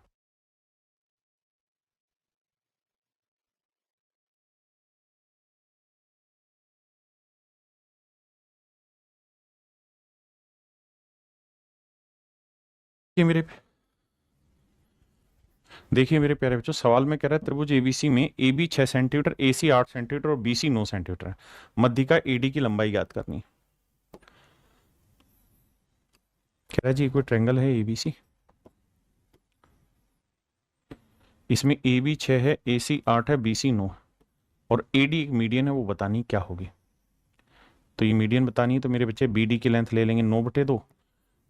मेरे देखिए मेरे प्यारे बच्चों सवाल में कह रहा है त्रिभुज एबीसी में A B 6 centimetre, A C 8 centimetre और बी सी 9 सेंटीमीटर है। मध्यिका एडी की लंबाई ज्ञात करनी है। कह रहा है जी कोई ट्रायंगल है एबीसी, इसमें ए बी 6 है, ए सी 8 है, बी सी 9 है और ए डी एक मीडियन है, वो बतानी क्या होगी। तो ये मीडियन बतानी है तो मेरे बच्चे बी डी की लेंथ ले लेंगे 9/2,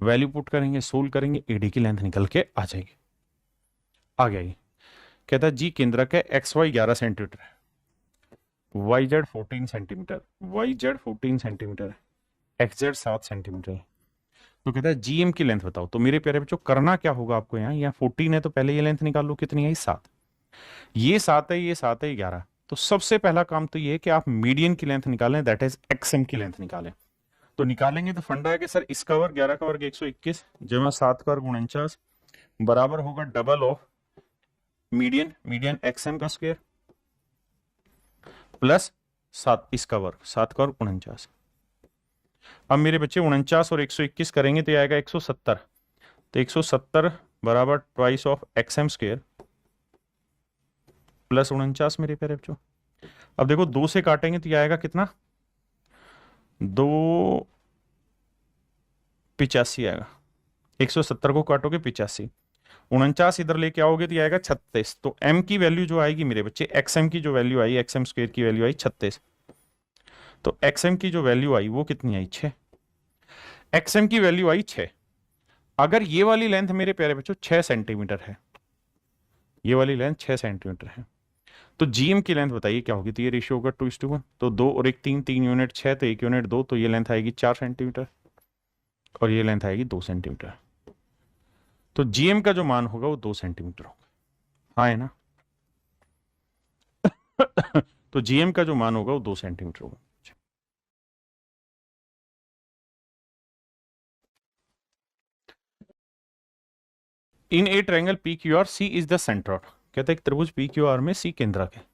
वैल्यू पुट करेंगे, सोल्व करेंगे, ए डी की लेंथ निकल के आ जाएगी। आ गया ये। कहता है जी केंद्रक है एक्स वाई 11 सेंटीमीटर है, Y Z 14 centimetre, Y Z 14 centimetre है, एक्स जेड 7 सेंटीमीटर है। तो कहता है जीएम की लेंथ बताओ। तो मेरे प्यारे बच्चों करना क्या होगा आपको, यहाँ 14 है तो पहले ये लेंथ निकाल लो कितनी है 7, ये 7 है, ये 7 है, 11। तो सबसे पहला काम तो ये है कि आप मीडियन की लेंथ निकालें, दैट इज एक्सएम की लेंथ निकालें। तो निकालेंगे तो फंडा है कि सर इसका वर्ग 11 का वर्ग 121 जमा 7 का वर्ग 49 बराबर होगा double of median, median XM का स्क्वायर प्लस 7 इसका वर्ग 7 का वर्ग 49। अब मेरे बच्चे 49 और 121 करेंगे तो ये आएगा 170। तो 170 बराबर twice of XM square plus 49 मेरे प्यारे बच्चों। अब देखो 2 से काटेंगे तो ये आएगा कितना 285 आएगा। 170 को काटोगे 85, 49 इधर लेके आओगे तो ये आएगा 36। तो m की वैल्यू जो आएगी मेरे बच्चे xm की जो वैल्यू आई, xm स्क्वायर की वैल्यू आई 36। तो xm की जो वैल्यू आई वो कितनी आई 6। xm की वैल्यू आई 6। अगर ये वाली लेंथ मेरे प्यारे बच्चों 6 सेंटीमीटर है, ये वाली लेंथ 6 सेंटीमीटर है तो जीएम की लेंथ बताइए क्या होगी, तो ये रेशियो होगा 2:1, तो 2 और 1 3, 3 यूनिट 6, तो 1 यूनिट 2, तो ये लेंथ आएगी 4 सेंटीमीटर और ये लेंथ आएगी 2 सेंटीमीटर। तो जीएम का जो मान होगा वो 2 सेंटीमीटर होगा, हाँ है ना। तो जीएम का जो मान होगा वो 2 सेंटीमीटर होगा। In a triangle P Q R C is the centre, कहते हैं एक त्रिभुज पी क्यू आर में सी केंद्रक है।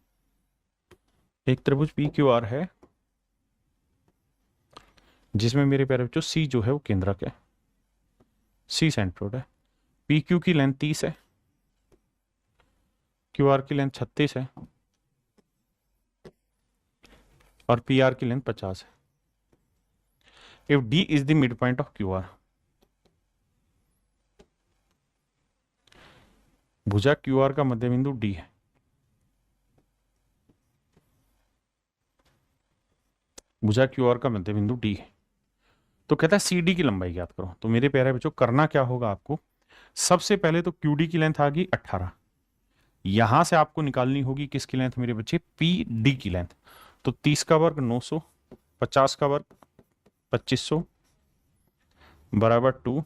एक त्रिभुज पी क्यू आर है जिसमें मेरे प्यारे बच्चों सी जो है वो केंद्रक है, सी सेंट्रोइड है। पी क्यू की लेंथ 30 है, क्यू आर की लेंथ 36 है और पी आर की लेंथ 50 है। If D is the mid point of Q R, भुजा क्यू आर का मध्य बिंदु डी है, भुजा क्यू आर का मध्य बिंदु डी है। तो कहता है सी डी की लंबाई ज्ञात करो। तो मेरे प्यारे बच्चों करना क्या होगा आपको, सबसे पहले तो क्यू डी की लेंथ आ गई 18, यहां से आपको निकालनी होगी किसकी लेंथ मेरे बच्चे, पी डी की लेंथ। तो 30 का वर्ग 900, 50 का वर्ग 2500 बराबर 2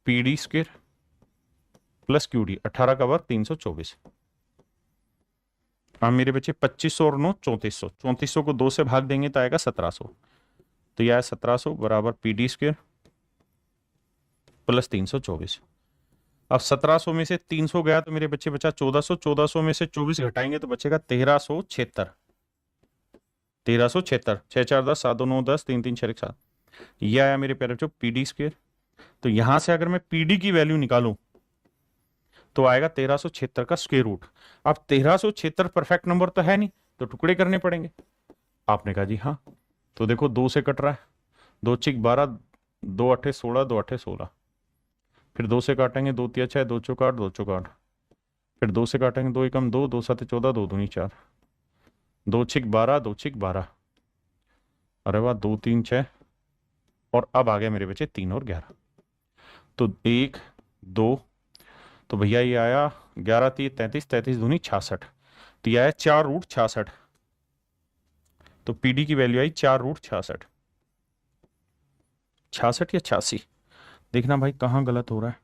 P D square plus Q D, 18 का वर्ग 324। अब मेरे बच्चे 2500 और 9 3400, 3400 को 2 से भाग देंगे तो आएगा 1700, तो यह 1700 बराबर पी डी स्क्वेयर प्लस 324। अब 1700 में से 300 गया तो मेरे बच्चे बचा 1400, 1400 में से 24 घटाएंगे तो बचेगा 1376, 1376, 6 4 10, 7 2 9 10, 3 3 6 1 7, यह आया मेरे प्यारे बच्चों पी डी स्क्वेयर। तो यहां से अगर मैं पी डी की वैल्यू निकालूं तो आएगा 1376 का स्क्वायर रूट। अब 1376 परफेक्ट नंबर तो है नहीं, तो टुकड़े करने पड़ेंगे। आपने कहा जी हाँ, तो देखो 2 से कट रहा है, 2 6 12, 2 8 16, 2 8 16, फिर 2 से काटेंगे 2 3 6, 2 चौक 8, 2 चौक 8, फिर 2 से काटेंगे 2 एकम 2, 2 7 14, 2 दूनी 4, 2 6 12, 2 6 12, अरे वाह 2 3 6, और अब आ गया मेरे बच्चे 3 और 11, तो 1 2, तो भैया ये आया 11 3 33, 33 दूनी 66, तो ये आया 4 रूट 66। तो पीडी की वैल्यू आई 4 रूट 66, 66 या 86, देखना भाई कहाँ गलत हो रहा है।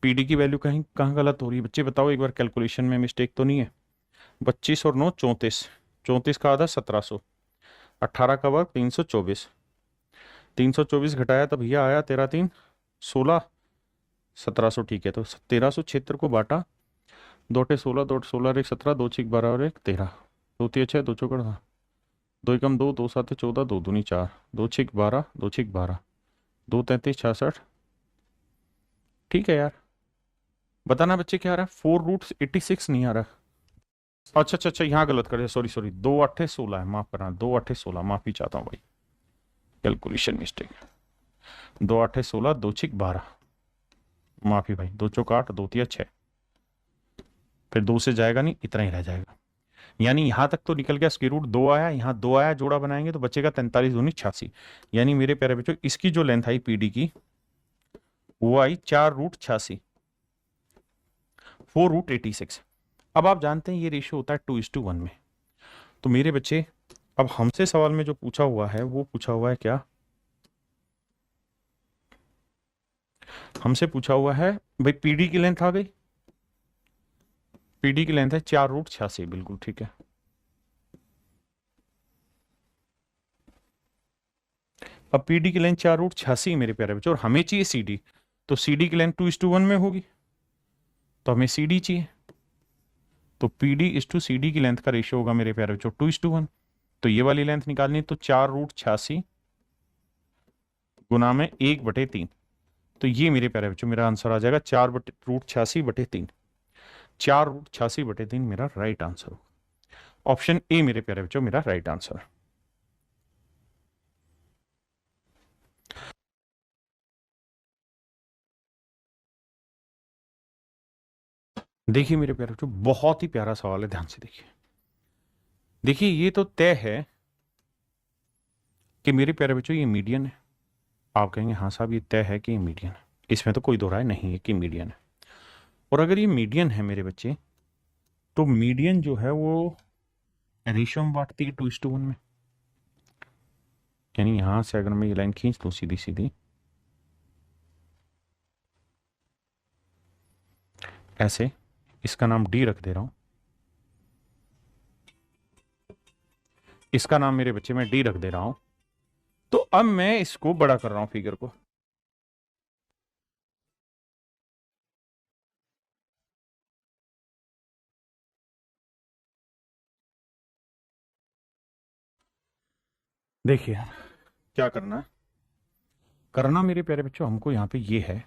पीडी की वैल्यू कहीं कहाँ गलत हो रही है बच्चे, बताओ एक बार, कैलकुलेशन में मिस्टेक तो नहीं है। 25 और 9 34, 34 का आधा 1700, 18 का वर्ग 324, 324 घटाया तो भैया आया 13 3 16, 1700, ठीक है। तो 1300 क्षेत्र को बांटा, 2 8 16, 2 8 16, 1 17, 2 6 12 और 1 13, 2 3 6, 2 चौक 2 एकम 2, 2 7 14, 2 दूनी 4, 2 6 12, 2 6 12, 2 33 66, ठीक है यार। बताना बच्चे क्या आ रहा है, 4 रूट 86 नहीं आ रहा। अच्छा अच्छा अच्छा, यहाँ गलत कर दिया, सॉरी सॉरी, 2 8 16 है, माफ करना, 2 8 16, माफी चाहता हूँ भाई, कैलकुलेशन मिस्टेक। 2 8 16, 2 6 12, माफी भाई, 2 चौक 8, 2 3 6, फिर 2 से जाएगा नहीं, इतना ही रह जाएगा। यानी यहां तक तो निकल गया, स्क्वायर रूट 2 आया, यहाँ 2 आया, जोड़ा बनाएंगे तो बचेगा 43 दूनी 86। यानी मेरे प्यारे बच्चों इसकी जो लेंथ आई पीडी की वो आई 4 रूट 86, 4 रूट 86। अब आप जानते हैं ये रेशियो होता है 2:1 में। तो मेरे बच्चे अब हमसे सवाल में जो पूछा हुआ है वो पूछा हुआ है क्या, हमसे पूछा हुआ है भाई पीडी की लेंथ आ गई, पीडी की लेंथ है 4 रूट 86, बिल्कुल ठीक है। अब पीडी की लेंथ 4 रूट 86 मेरे प्यारे बच्चों, और हमें चाहिए सीडी, तो सीडी की लेंथ 2:1 में होगी, तो हमें सीडी चाहिए। तो पीडी इज टू सीडी की लेंथ का रेशियो होगा मेरे प्यारे बच्चों 2:1। तो ये वाली लेंथ निकालनी, तो 4 रूट 86 गुना में 1/3, तो ये मेरे प्यारे बच्चों मेरा आंसर आ जाएगा 4 रूट 86/3, 4 रूट 86/3 मेरा राइट आंसर होगा। ऑप्शन ए मेरे प्यारे बच्चों मेरा राइट आंसर है। देखिए मेरे प्यारे बच्चों बहुत ही प्यारा सवाल है, ध्यान से देखिए। देखिए ये तो तय है कि मेरे प्यारे बच्चों ये मीडियन है। आप कहेंगे हाँ साहब ये तय है कि ये मीडियन है, इसमें तो कोई दो राय नहीं है कि मीडियन है। और अगर ये मीडियन है मेरे बच्चे, तो मीडियन जो है वो रेशियो में बांटती है 2:1 में। यानी यहां से अगर मैं ये लाइन खींच दूं सीधी सीधी, ऐसे, इसका नाम डी रख दे रहा हूं, इसका नाम मेरे बच्चे में डी रख दे रहा हूं। तो अब मैं इसको बड़ा कर रहा हूं फिगर को। देखिए क्या करना है, करना मेरे प्यारे बच्चों हमको यहां पे ये है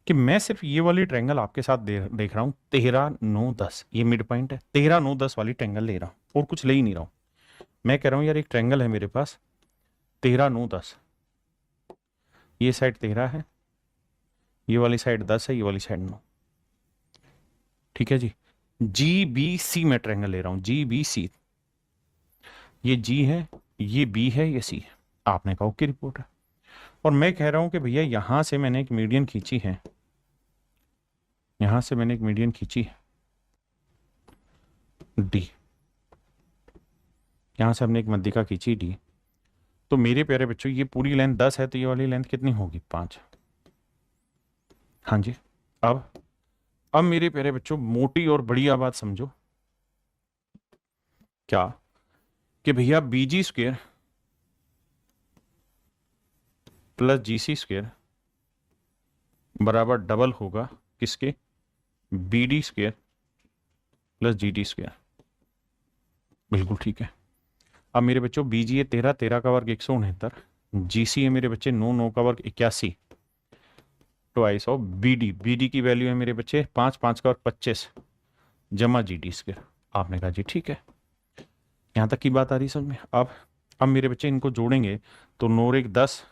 कि मैं सिर्फ ये वाली ट्रायंगल आपके साथ देख रहा हूं, 13, 9, 10, ये मिड पॉइंट है, 13, 9, 10 वाली ट्रायंगल ले रहा हूं और कुछ ले ही नहीं रहा हूं। मैं कह रहा हूं यार एक ट्रायंगल है मेरे पास 13, 9, 10, ये साइड 13 है, ये वाली साइड 10 है, ये वाली साइड 9। ठीक है जी, जी बी सी में ट्रायंगल ले रहा हूं, जी बी सी, ये जी है, ये बी है, ये सी है। आपने कहा ओके रिपोर्ट है। और मैं कह रहा हूं कि भैया यहां से मैंने एक मीडियन खींची है, यहां से मैंने एक मीडियन खींची है डी, यहां से हमने एक मध्यिका खींची डी। तो मेरे प्यारे बच्चों ये पूरी लेंथ 10 है, तो ये वाली लेंथ कितनी होगी 5। हाँ जी, अब मेरे प्यारे बच्चों मोटी और बढ़िया बात समझो, क्या कि भैया BG square plus GC square बराबर डबल होगा किसके, BD square plus GD square. बिल्कुल ठीक है। अब मेरे बच्चों बीजी है 13, 13 का वर्ग 169, जीसी है मेरे बच्चे 9, 9 का वर्ग 81, ट्वाइस ऑफ बीडी, बीडी की वैल्यू है मेरे बच्चे 5, 5 का वर्ग 25 जमा जीडी स्क्वेयर। आपने कहा जी ठीक है, यहां तक की बात आ रही समझ में। अब मेरे बच्चे इनको जोड़ेंगे तो 9 और 1 10,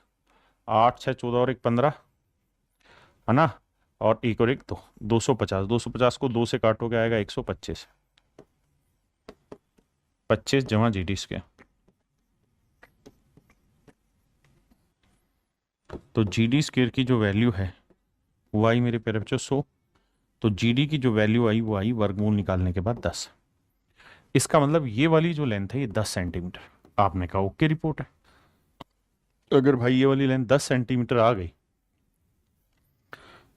8 6 14 और 1 15, है ना, और 1 और 1 2, 250, 250 को 2 से काटोगे आएगा 125, 25 जमा जीडी स्क्वेयर। तो जीडी स्क्वेयर की जो वैल्यू है वो आई मेरे प्यारे बच्चों 100। तो जीडी की जो वैल्यू आई वो आई वर्गमूल निकालने के बाद 10। इसका मतलब ये वाली जो लेंथ है ये 10 सेंटीमीटर। आपने कहा ओके रिपोर्ट है। अगर भाई ये वाली लेंथ 10 सेंटीमीटर आ गई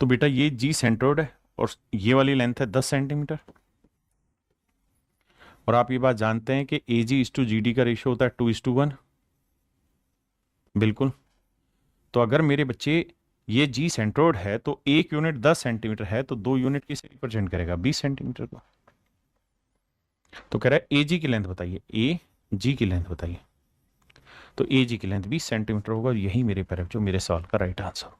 तो बेटा ये जी सेंट्रोइड है और ये वाली लेंथ है 10 सेंटीमीटर। और आप ये बात जानते हैं कि ए जी इज टू जी डी का रेशियो होता है 2:1। बिल्कुल। तो अगर मेरे बच्चे ये जी सेंट्रोइड है तो एक यूनिट 10 सेंटीमीटर है तो 2 यूनिट किसे रिप्रेजेंट करेगा 20 सेंटीमीटर को। तो कह रहा है ए जी की लेंथ बताइए, ए जी की लेंथ बताइए। तो ए जी की लेंथ 20 सेंटीमीटर होगा। यही मेरे प्यारे बच्चों मेरे सवाल का राइट आंसर,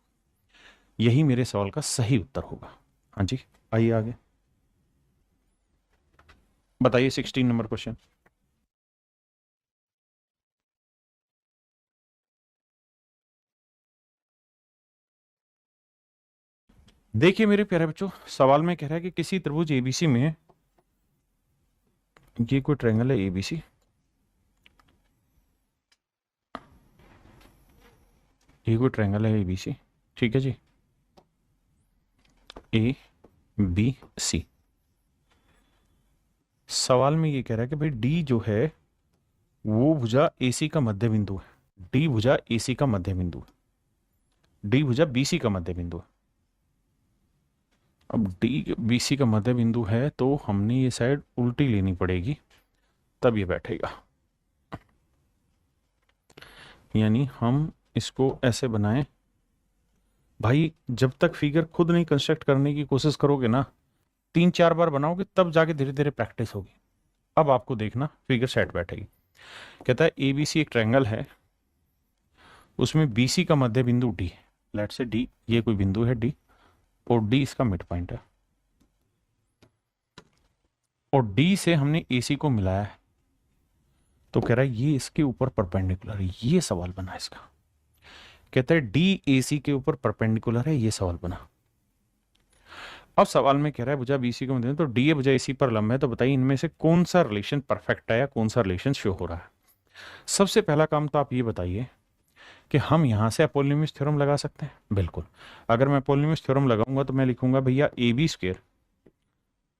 यही मेरे सवाल का सही उत्तर होगा। हाँ जी, आइए आगे बताइए 16 नंबर क्वेश्चन। देखिए मेरे प्यारे बच्चों, सवाल में कह रहा है कि किसी त्रिभुज एबीसी में, ये कोई ट्रायंगल है एबीसी, ये कोई ट्रायंगल है एबीसी, ठीक है जी, ए बी सी। सवाल में ये कह रहा है कि भाई डी जो है वो भुजा एसी का मध्य बिंदु है, डी भुजा एसी का मध्य बिंदु है, डी भुजा बीसी का मध्य बिंदु है। अब डी बीसी का मध्य बिंदु है तो हमने ये साइड उल्टी लेनी पड़ेगी तब ये बैठेगा। यानी हम इसको ऐसे बनाएं, भाई जब तक फिगर खुद नहीं कंस्ट्रक्ट करने की कोशिश करोगे ना, 3-4 बार बनाओगे तब जाके धीरे धीरे प्रैक्टिस होगी। अब आपको देखना फिगर सेट बैठेगी। कहता है एबीसी एक ट्रायंगल है, उसमें बीसी का मध्य बिंदु डी है, लेट से डी ये कोई बिंदु है डी, और डी इसका मिड पॉइंट है, और डी से हमने एसी को मिलाया है। तो कह रहा है ये इसके ऊपर परपेंडिकुलर है। ये सवाल बना इसका, कहता है डी एसी के ऊपर परपेंडिकुलर है, ये सवाल बना। अब सवाल में कह रहा है भुजा बीसी को मध्य, तो डी भुजा एसी पर लंब है, तो बताइए इनमें से कौन सा रिलेशन परफेक्ट है या कौन सा रिलेशन शो हो रहा है। सबसे पहला काम तो आप ये बताइए कि हम यहां से अपोलोनिमस थ्योरम लगा सकते हैं। बिल्कुल, अगर मैं अपोलोनिमस थ्योरम लगाऊंगा तो मैं लिखूंगा भैया A B square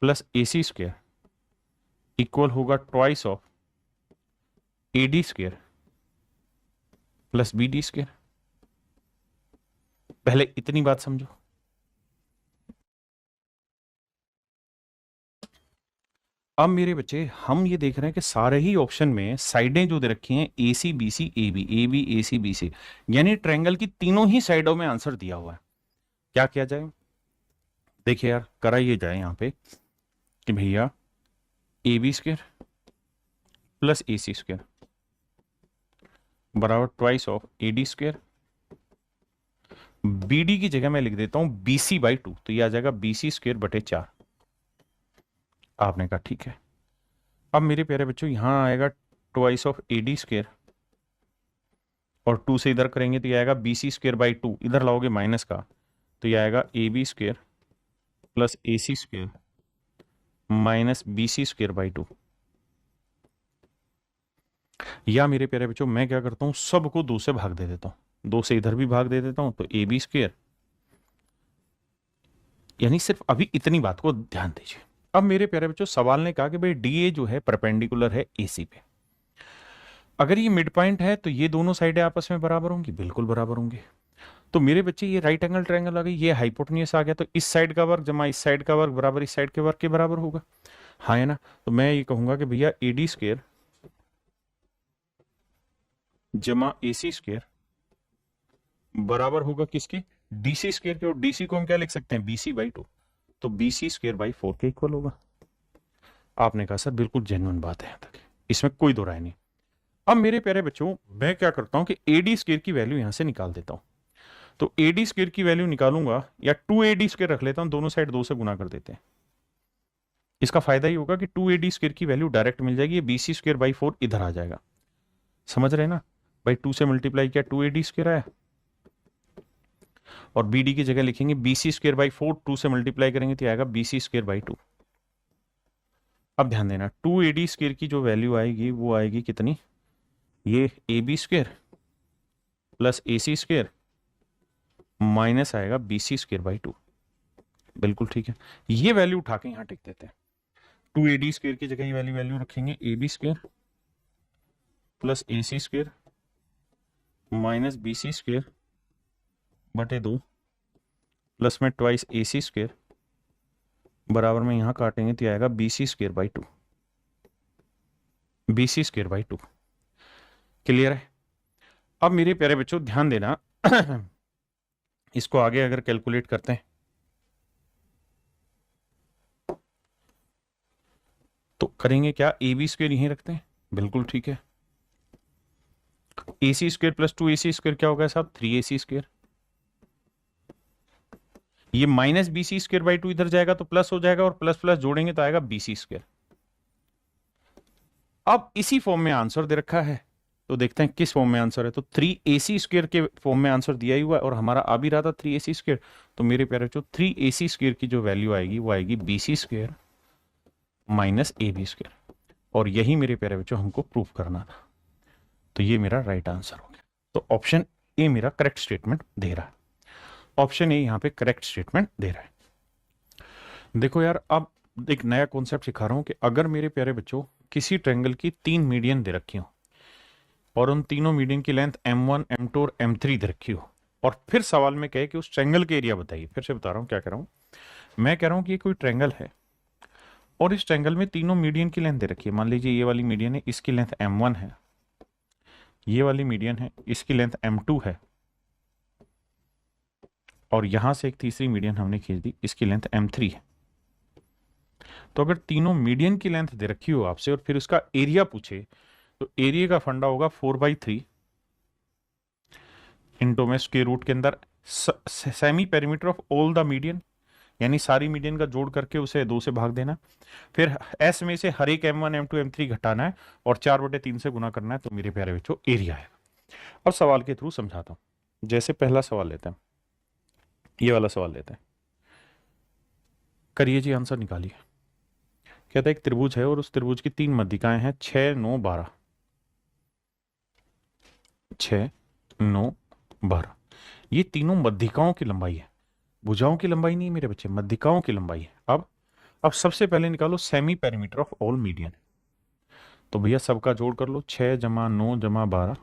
plus AC square equal होगा twice of AD square plus BD square. पहले इतनी बात समझो। अब मेरे बच्चे हम ये देख रहे हैं कि सारे ही ऑप्शन में साइडें जो दे रखी हैं AC BC AB AB AC BC, यानी ट्रायंगल की तीनों ही साइडों में आंसर दिया हुआ है। क्या किया जाए? देखिए यार, कराइए जाए यहां पे कि भैया AB square plus AC square बराबर twice of AD square. BD की जगह मैं लिख देता हूं BC/2, तो ये आ जाएगा BC स्क्वायर बटे 4। आपने कहा ठीक है। अब मेरे प्यारे बच्चों यहां आएगा ट्वाइस ऑफ AD स्क्वायर और 2 से इधर करेंगे तो ये आएगा BC स्क्वायर बाई 2, इधर लाओगे माइनस का तो ये आएगा AB square plus AC square minus BC square by 2। या मेरे प्यारे बच्चों मैं क्या करता हूं, सबको 2 से भाग दे देता हूं, 2 से इधर भी भाग दे देता हूं तो AB स्क्वायर, यानी सिर्फ अभी इतनी बात को ध्यान दीजिए। अब मेरे प्यारे बच्चों सवाल ने कहा कि भाई DA जो है परपेंडिकुलर है AC पे। अगर ये मिड पॉइंट है तो ये दोनों साइडें आपस में बराबर होंगी, बिल्कुल बराबर होंगी। तो मेरे बच्चे ये राइट एंगल ट्रायंगल आ गई, ये हाइपोटेन्यूस आ गया, तो इस साइड का वर्ग जमा इस साइड का वर्ग बराबर इस साइड के वर्ग के बराबर होगा। हाँ है ना? तो मैं ये कहूंगा कि भैया AD स्क्वायर जमा AC स्क्वायर बराबर होगा किसके? DC स्क्वायर के। और DC को हम क्या लिख सकते हैं? BC/2, तो BC स्क्वायर बाई 4 के इक्वल होगा। आपने कहा सर बिल्कुल जेन्युइन बात है, यहां तक इसमें कोई दो राय नहीं। अब मेरे प्यारे बच्चों मैं क्या करता हूं कि AD स्क्वायर की वैल्यू यहां से निकाल देता हूं। तो AD स्क्वायर की वैल्यू निकालूंगा, या 2AD स्क्वायर रख लेता हूं, दोनों साइड 2 से गुना कर देते हैं। इसका फायदा ही होगा कि 2AD स्क्वायर की वैल्यू डायरेक्ट मिल जाएगी, BC स्क्वायर बाई 4 इधर आ जाएगा। समझ रहे हैं ना भाई? 2 से मल्टीप्लाई किया 2AD स्क्वायर आया, और BD की जगह लिखेंगे BC स्क्वायर बाई 4, 2 से मल्टीप्लाई करेंगे तो आएगा BC स्क्वायर बाई 2। अब ध्यान देना 2AD स्क्वायर की जो वैल्यू आएगी वो आएगी कितनी? ये AB square plus AC square minus आएगा BC स्क्वायर बाई 2। बिल्कुल ठीक है, ये वैल्यू उठा के यहां टिक देते हैं। 2AD स्क्वायर की जगह ये वैल्यू रखेंगे AB square plus AC square minus BC square बटे 2 प्लस में ट्वाइस AC स्क्वायर बराबर में यहां काटेंगे तो आएगा BC square by 2। BC square by 2 clear है? अब मेरे प्यारे बच्चों ध्यान देना इसको आगे अगर कैलकुलेट करते हैं तो करेंगे क्या? AB स्क्वायर यहीं रखते हैं, बिल्कुल ठीक है। AC square plus 2AC square क्या होगा साहब? 3AC square. ये माइनस BC स्क्वायर बाई 2 इधर जाएगा तो प्लस हो जाएगा, और प्लस प्लस जोड़ेंगे तो आएगा BC स्क्वायर। अब इसी फॉर्म में आंसर दे रखा है, तो देखते हैं किस फॉर्म में आंसर है। तो 3AC स्क्वायर के फॉर्म में आंसर दिया ही हुआ है, और हमारा आ भी रहा था 3AC स्क्वायर। तो मेरे प्यारे बच्चों 3AC स्क्वायर की जो वैल्यू आएगी वो आएगी BC square minus AB square, और यही मेरे प्यारे बच्चों हमको प्रूफ करना था। तो ये मेरा राइट आंसर हो गया। तो ऑप्शन ए मेरा करेक्ट स्टेटमेंट दे रहा है। ऑप्शन ए यहां पे करेक्ट स्टेटमेंट दे रहा है। देखो यार, अब एक नया कॉन्सेप्ट सिखा रहा हूं कि अगर मेरे प्यारे बच्चों किसी ट्रायंगल की 3 मीडियन दे रखी हो और उन तीनों मीडियन की लेंथ M1 M2 और M3 दे रखी हो, और फिर सवाल में कहे कि उस ट्रायंगल के एरिया बताइए। फिर से बता रहा हूं क्या कह रहा हूं। मैं कह रहा हूं कि ये कोई ट्रायंगल है और इस ट्रायंगल में तीनों मीडियन की लेंथ दे रखी है। मान लीजिए ये वाली मीडियन है, इसकी लेंथ M1 है, ये वाली मीडियन है, इसकी लेंथ M2 है, और यहां से एक तीसरी मीडियन हमने खींच दी, इसकी लेंथ M3 है। तो अगर तीनों मीडियन की लेंथ दे रखी हो आपसे और फिर उसका एरिया पूछे, तो एरिया का फंडा होगा 4/3 इंटू में स्क्वायर रूट के अंदर semi perimeter of all the median, यानी सारी मीडियन का जोड़ करके उसे 2 से भाग देना, फिर एस में से हर एक M1 M2 M3 घटाना है और 4/3 से गुना करना है। तो मेरे प्यारे बच्चों एरिया है। अब सवाल के थ्रू समझाता हूं। जैसे पहला सवाल लेते हैं, ये वाला सवाल लेते हैं, करिए जी, आंसर निकालिए। कहता है एक त्रिभुज है और उस त्रिभुज की 3 मध्यिकाएं हैं, 6 9 12। 6 9 12 ये तीनों मध्यिकाओं की लंबाई है, भुजाओं की लंबाई नहीं मेरे बच्चे, मध्यिकाओं की लंबाई है। अब अब सबसे पहले निकालो semi perimeter of all median. तो भैया सबका जोड़ कर लो, 6 जमा 9 जमा 12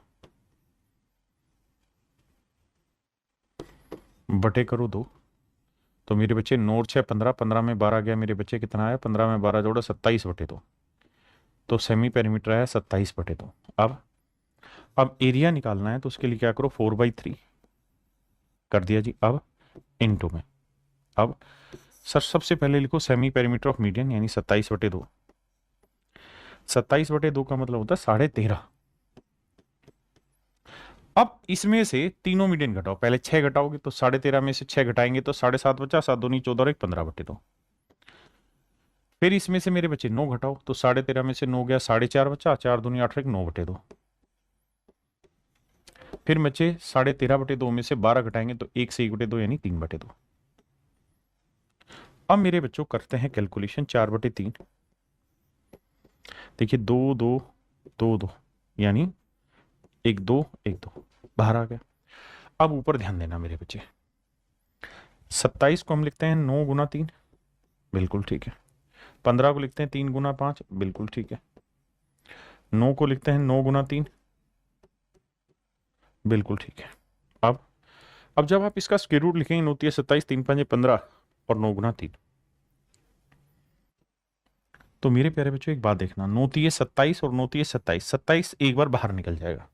बटे करो 2। तो मेरे बच्चे 9 और 6 15, 15 में 12 गया, मेरे बच्चे कितना आया, 15 में 12 जोड़ा 27 बटे 2। तो सेमी पेरीमीटर आया 27 बटे 2। अब एरिया निकालना है तो उसके लिए क्या करो, 4/3 कर दिया जी। अब इनटू में, अब सर सबसे पहले लिखो सेमी पेरीमीटर ऑफ मीडियन यानी 27 बटे 2। 27 बटे 2 का मतलब होता है 13.5। अब इसमें से तीनों मीडियन घटाओ, पहले 6 घटाओगे तो 13.5 में से 6 घटाएंगे तो 7.5 बचा, 7 दूनी 14 और 1 15 बटे 2। फिर इसमें से मेरे बच्चे 9 घटाओ तो 13.5 में से 9 गया, 4.5 बचा, 4 दूनी 8 और 1 9 बटे 2। फिर बच्चे 13.5 बटे 2 में से 12 घटाएंगे तो 1 से 1 बटे 2 यानी 3 बटे 2। अब मेरे बच्चों करते हैं कैलकुलेशन, 4 बटे 3, देखिए 2 2 2 2 यानी 1 2 1 2 बाहर आ गया। अब ऊपर ध्यान देना मेरे बच्चे, 27 को हम लिखते हैं 9 गुना 3, बिल्कुल ठीक है। 15 को लिखते हैं 3 गुना 5, बिल्कुल ठीक है। 9 को लिखते हैं 9 गुना 3, बिल्कुल ठीक है। अब जब आप इसका स्क्वायर रूट लिखेंगे, होती है 27, 3 5 15 और 9 गुना 3। तो मेरे प्यारे बच्चों एक बात देखना, नोती है 27 और नोती है 27, 27 एक बार बाहर निकल जाएगा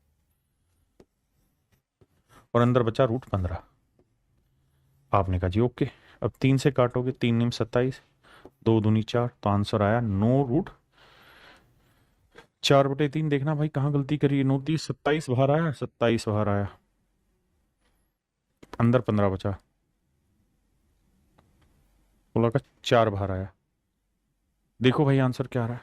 और अंदर बचा रूट 15। आपने कहा जी ओके। अब 3 से काटोगे, 3 निम 27, 2 दूनी 4, तो आंसर आया 9 रूट 4 बटे 3। देखना भाई कहाँ गलती करी, नोती 27 बाहर आया, 27 बाहर आया, अंदर 15 बचा, बोला का 4 बाहर आया। देखो भाई आंसर क्या आ रहा है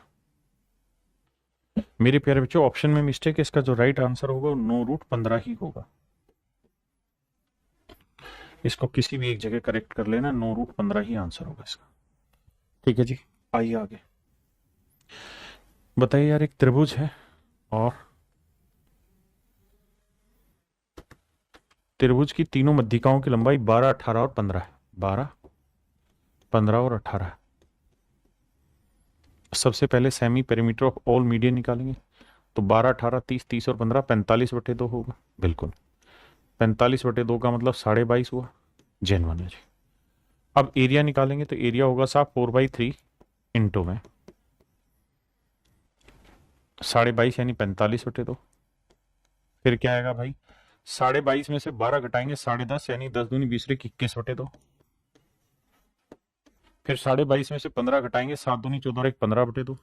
मेरे प्यारे बच्चों, ऑप्शन में मिस्टेक है, इसका जो राइट आंसर होगा वो 9 रूट 15 ही होगा। इसको किसी भी एक जगह करेक्ट कर लेना, 9 रूट 15 ही आंसर होगा इसका। ठीक है जी, आइए आगे बताइए। यार एक त्रिभुज है और त्रिभुज की तीनों मध्यिकाओं की लंबाई 12 18 और 15 है। 12 15 और 18। सबसे पहले semi perimeter of all median निकालेंगे तो 12 18 30 30 और 15 45 बटे 2 होगा, बिल्कुल 45 बटे 2 का मतलब 22.5 हुआ, जेन्युइन है जी। अब एरिया निकालेंगे तो एरिया होगा साहब 4/3 इंटू में 22.5 यानी 45 बटे 2। फिर क्या आएगा भाई, 22.5 में से 12 घटाएंगे 10.5 यानी 10 दूनी 20 21 बटे 2। फिर 22.5 में से 15 घटाएंगे, 7 दूनी 14 और 1 15 बटे 2।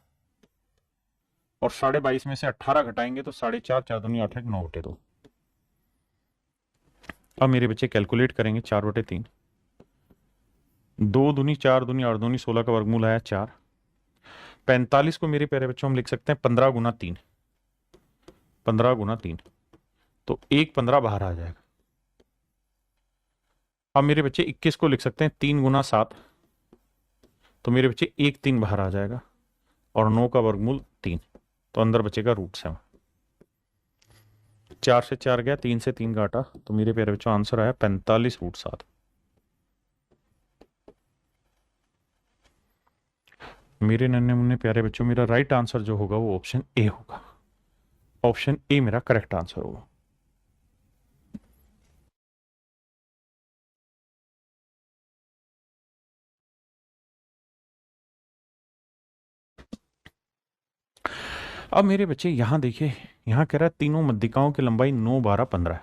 और 22.5 में से 18 घटाएंगे तो 4.5, 4 दूनी 8 9 बटे 2। अब मेरे बच्चे कैलकुलेट करेंगे, 4 बटे 3, 2 दूनी 4 दूनी 8 दूनी 16 का वर्गमूल आया 4। 45 को मेरे प्यारे बच्चों हम लिख सकते हैं 15 गुना 3, 15 गुना 3, तो 1 15 बाहर आ जाएगा। अब मेरे बच्चे 21 को लिख सकते हैं 3 गुना 7, तो मेरे बच्चे 1 3 बाहर आ जाएगा और 9 का वर्गमूल 3, तो अंदर बचेगा रूट 7। 4 से 4 गया, 3 से 3 काटा, तो मेरे प्यारे बच्चों आंसर आया 45 रूट 7। मेरे नन्हे मुन्ने प्यारे बच्चों, मेरा राइट आंसर जो होगा वो ऑप्शन ए होगा। ऑप्शन ए मेरा करेक्ट आंसर होगा। अब मेरे बच्चे यहां देखिए, यहां कह रहा है तीनों मध्यिकाओं की लंबाई 9 12 15 है,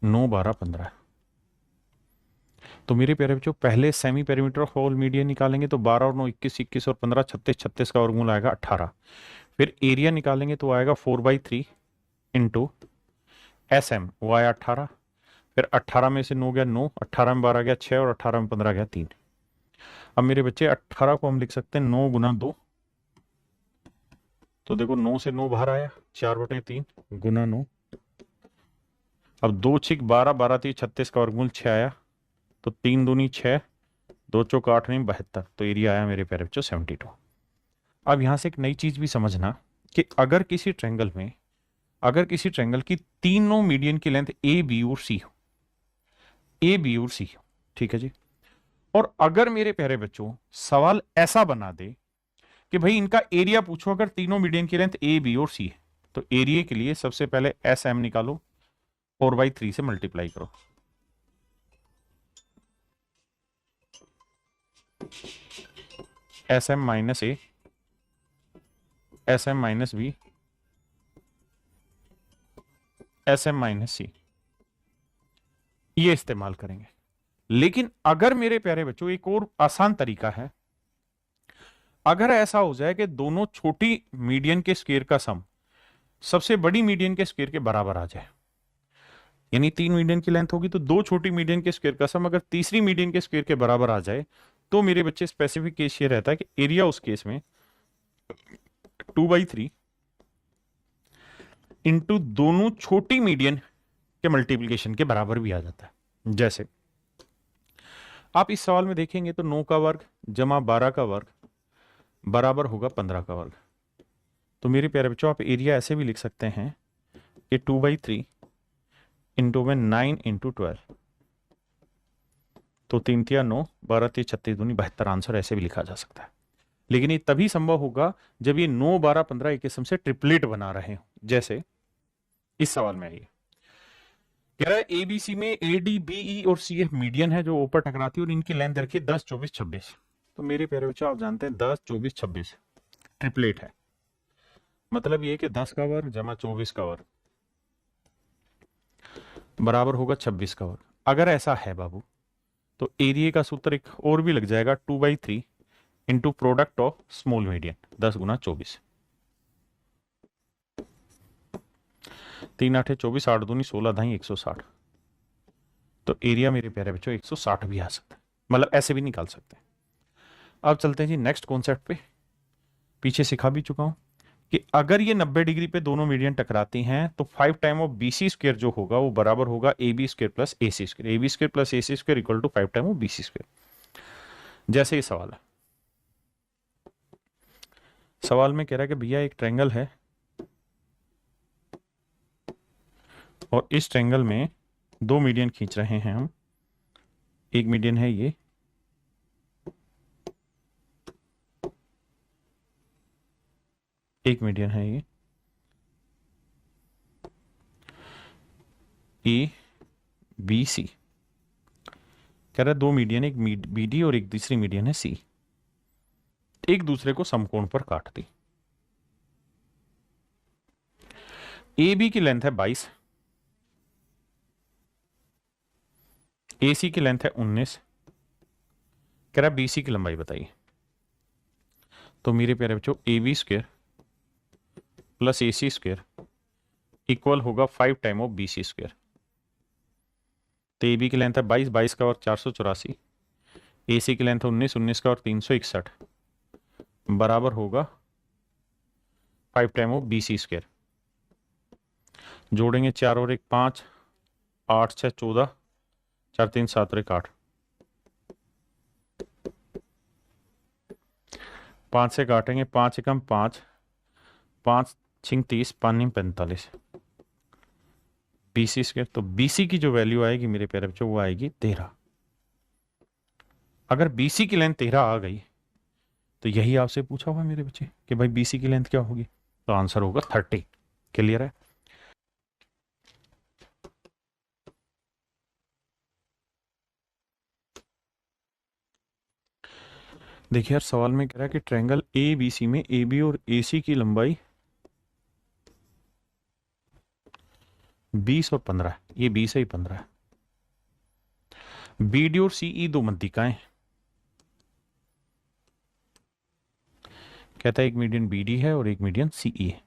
9 12 15 है। तो मेरे प्यारे बच्चों पहले semi perimeter of all median निकालेंगे तो 12 और 9 21 21 और 15 36 36 का वर्गमूल आएगा 18। फिर एरिया निकालेंगे तो आएगा 4/3 इंटू एस एम, वो आया 18। फिर 18 में से 9 गया 9, 18 में 12 गया 6 और 18 में 15 गया 3। अब मेरे बच्चे 18 को हम लिख सकते हैं 9 गुना 2, तो देखो 9 से 9 बाहर आया, 4 बटे 3 गुना 9। अब 2 छिक 12, 12 3 36 का वर्गमूल 6 आया, तो 3 दूनी 6, 2 चौक 8 नहीं 72, तो एरिया आया मेरे प्यारे बच्चों 72। अब यहां से एक नई चीज भी समझना कि अगर किसी ट्रायंगल की तीनों मीडियन की लेंथ ए बी और सी हो, ए बी और सी हो, ठीक है जी, और अगर मेरे प्यारे बच्चों सवाल ऐसा बना दे कि भाई इनका एरिया पूछो, अगर तीनों मीडियन की लेंथ ए बी और सी है, तो एरिया के लिए सबसे पहले एस एम निकालो, 4/3 से मल्टीप्लाई करो। S M minus A, S M minus B, S M minus C, ये इस्तेमाल करेंगे। लेकिन अगर मेरे प्यारे बच्चों एक और आसान तरीका है, अगर ऐसा हो जाए कि दोनों छोटी मीडियन के स्क्वायर का सम सबसे बड़ी मीडियन के स्क्वायर के बराबर आ जाए, यानी 3 मीडियन की लेंथ होगी तो 2 छोटी मीडियन के स्क्वायर का सम अगर तीसरी मीडियन के स्क्वायर के बराबर आ जाए, तो मेरे बच्चे स्पेसिफिक केस ये रहता है कि एरिया उस केस में 2/3 इंटू दोनों छोटी मीडियन के मल्टीप्लीकेशन के बराबर भी आ जाता है। जैसे आप इस सवाल में देखेंगे तो 9 का वर्ग जमा 12 का वर्ग बराबर होगा 15 का वर्ग। तो मेरे प्यारे बच्चों आप एरिया ऐसे भी लिख सकते हैं कि 2/3 इंटू में 9 इंटू 12, तो 3 तिया 9, 12 तिया 36 दूनी 72, आंसर ऐसे भी लिखा जा सकता है। लेकिन ये तभी संभव होगा जब ये 9, 12, 15 एक किस्म से ट्रिपलेट बना रहे हो। जैसे इस सवाल में आइए, कह रहा है एबीसी में एडीबीई और सी एफ मीडियन है जो ऊपर टकराती है और इनकी लेंथ रखी 10, 24, 26। तो मेरे प्यारे बच्चों आप जानते हैं 10, 24, 26 ट्रिपलेट है, मतलब ये कि 10 का वर्ग जमा 24 का वर्ग बराबर होगा 26 का वर्ग। अगर ऐसा है बाबू तो एरिया का सूत्र एक और भी लग जाएगा, 2/3 into product of small median 10 गुना 24, 3 8 24, 8 दूनी 16, ढाई 160। तो एरिया मेरे प्यारे बच्चों 160 भी आ सकता है, मतलब ऐसे भी निकाल सकते हैं। अब चलते हैं जी नेक्स्ट कॉन्सेप्ट पे। पीछे सिखा भी चुका हूं कि अगर ये 90 डिग्री पे दोनों मीडियन टकराती हैं तो 5 टाइम ऑफ बीसी स्क्वायर जो होगा वो बराबर होगा A B square plus A C square, A B square plus A C square equal to 5 time of BC square. जैसे ये सवाल है, सवाल में कह रहा है कि भैया एक ट्रायंगल है और इस ट्रायंगल में 2 मीडियन खींच रहे हैं हम। एक मीडियन है ये, एक मीडियन है ये ए बी सी। कह रहा है 2 मीडियन, एक बी डी और एक दूसरी मीडियन है सी, एक दूसरे को समकोण पर काटती। ए बी की लेंथ है 22, ए सी की लेंथ है 19। कह रहा है बी सी की लंबाई बताइए। तो मेरे प्यारे बच्चों A B square plus A C square equal होगा 5 time of B C square. तो ए बी की लेंथ है 22, 22 का वर्ग 484, ए सी की लेंथ है 19, 19 का वर्ग 361 बराबर होगा 5 time of B C square. जोड़ेंगे 4 और 1 5, 8 6 14, 4 3 7 और 1 8, 5 से काटेंगे 5 एकम 5, 5 छिंग 30, 5 निम 45 बीसी स्क्वायर। तो बीसी की जो वैल्यू आएगी मेरे प्यारे बच्चों वो आएगी 13। अगर बीसी की लेंथ 13 आ गई तो यही आपसे पूछा हुआ मेरे बच्चे कि भाई बीसी की लेंथ क्या होगी, तो आंसर होगा 30। क्लियर है? देखिए यार सवाल में कह रहा है कि ट्रायंगल ए बी सी में ए बी और ए सी की लंबाई 20 और 15 है, ये 20 है, 15 है। बी डी और सी ई दो मध्यिकाएं, कहता है एक मीडियन बी डी है और एक मीडियन सी ई है।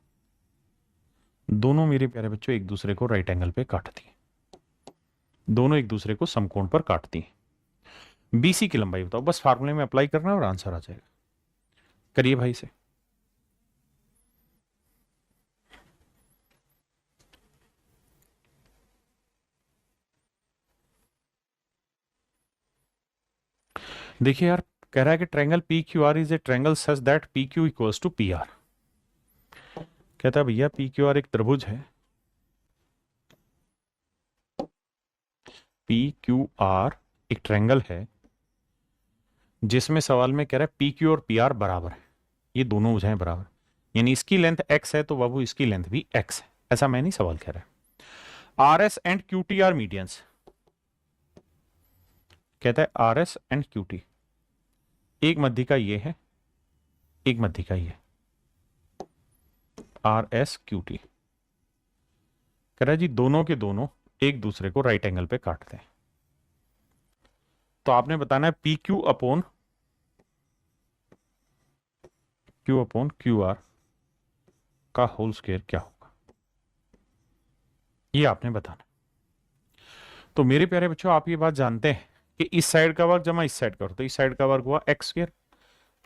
दोनों मेरे प्यारे बच्चों एक दूसरे को राइट एंगल पे काटती हैं, दोनों एक दूसरे को समकोण पर काटती हैं। बीसी की लंबाई बताओ, बस फार्मूले में अप्लाई करना है और आंसर आ जाएगा। करिए भाई से। देखिए यार कह रहा है कि triangle P Q R is a triangle such that P Q equals to P R. कहता है भैया पी क्यू आर एक त्रिभुज है, पी क्यू आर एक ट्रायंगल है जिसमें सवाल में कह रहा है पी क्यू और पी आर बराबर है, ये दोनों भुजाएं बराबर, यानी इसकी लेंथ एक्स है तो बाबू इसकी लेंथ भी एक्स है, ऐसा मैं नहीं सवाल कह रहा है। R S and Q T R medians, कहता है R S and Q T, एक मध्य का ये है, एक मध्य का ये, आर एस क्यू टी, कह रहा है जी दोनों के दोनों एक दूसरे को राइट एंगल पे काटते हैं, तो आपने बताना है P Q upon Q R का होल स्क्वायर क्या होगा, ये आपने बताना। तो मेरे प्यारे बच्चों आप ये बात जानते हैं कि इस साइड का वर्ग जमा इस साइड का वर्ग, तो इस साइड का वर्ग हुआ एक्स स्क्वायर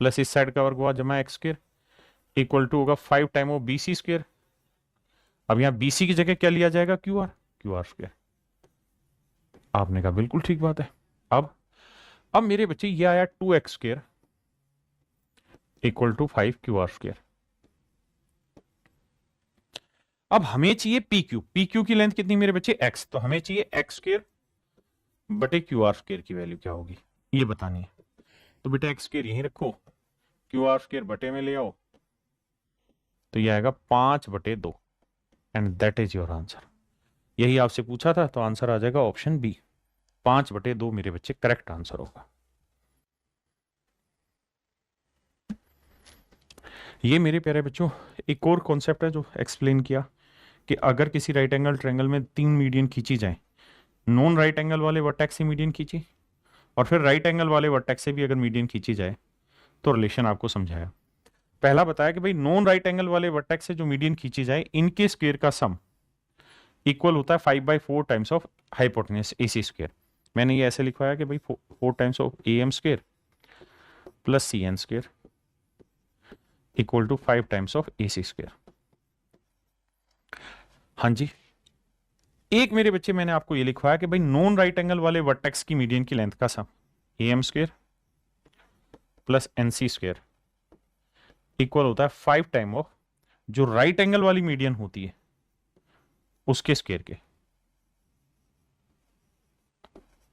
प्लस इस साइड का वर्ग हुआ जमा एक्स स्क्वायर इक्वल टू होगा 5 time of B C square. अब यहां बी सी की जगह क्या लिया जाएगा, क्यू आर स्क्वायर। आपने कहा बिल्कुल ठीक बात है। अब मेरे बच्चे ये आया 2x square equal to 5 Q R square. अब हमें चाहिए पी क्यू की लेंथ कितनी मेरे बच्चे x, तो हमें चाहिए एक्स स्क्वायर बटे क्यू आर स्क्वायर की वैल्यू क्या होगी ये बतानी है। तो बेटा एक्स स्क्वायर यहीं रखो, क्यू आर स्क्वायर बटे में ले आओ, तो ये आएगा 5/2 and that is your answer. यही आपसे पूछा था, तो आंसर आ जाएगा ऑप्शन बी, 5/2 मेरे बच्चे करेक्ट आंसर होगा। ये मेरे प्यारे बच्चों एक और कॉन्सेप्ट है जो एक्सप्लेन किया कि अगर किसी राइट एंगल ट्रायंगल में 3 मीडियन खींची जाए, नॉन राइट एंगल वाले वर्टेक्स से मीडियन खींची और फिर राइट एंगल वाले वर्टेक्स से भी अगर मीडियन खींची जाए, तो रिलेशन आपको समझाया। पहला बताया कि भाई नॉन राइट एंगल वाले वर्टेक्स से जो मीडियन खींची जाए इनके स्क्वायर का सम इक्वल होता है 5/4 times of hypotenuse A C square. मैंने ये ऐसे लिखवाया कि भाई 4 times of A M square plus C N square equal to 5 times of A C square. हाँ जी, एक मेरे बच्चे मैंने आपको ये लिखवाया कि भाई नॉन राइट एंगल वाले वर्टेक्स की मीडियन की लेंथ का sum A M square plus N C square equal होता है 5 टाइम ऑफ जो राइट एंगल वाली मीडियन होती है उसके स्क्वायर के।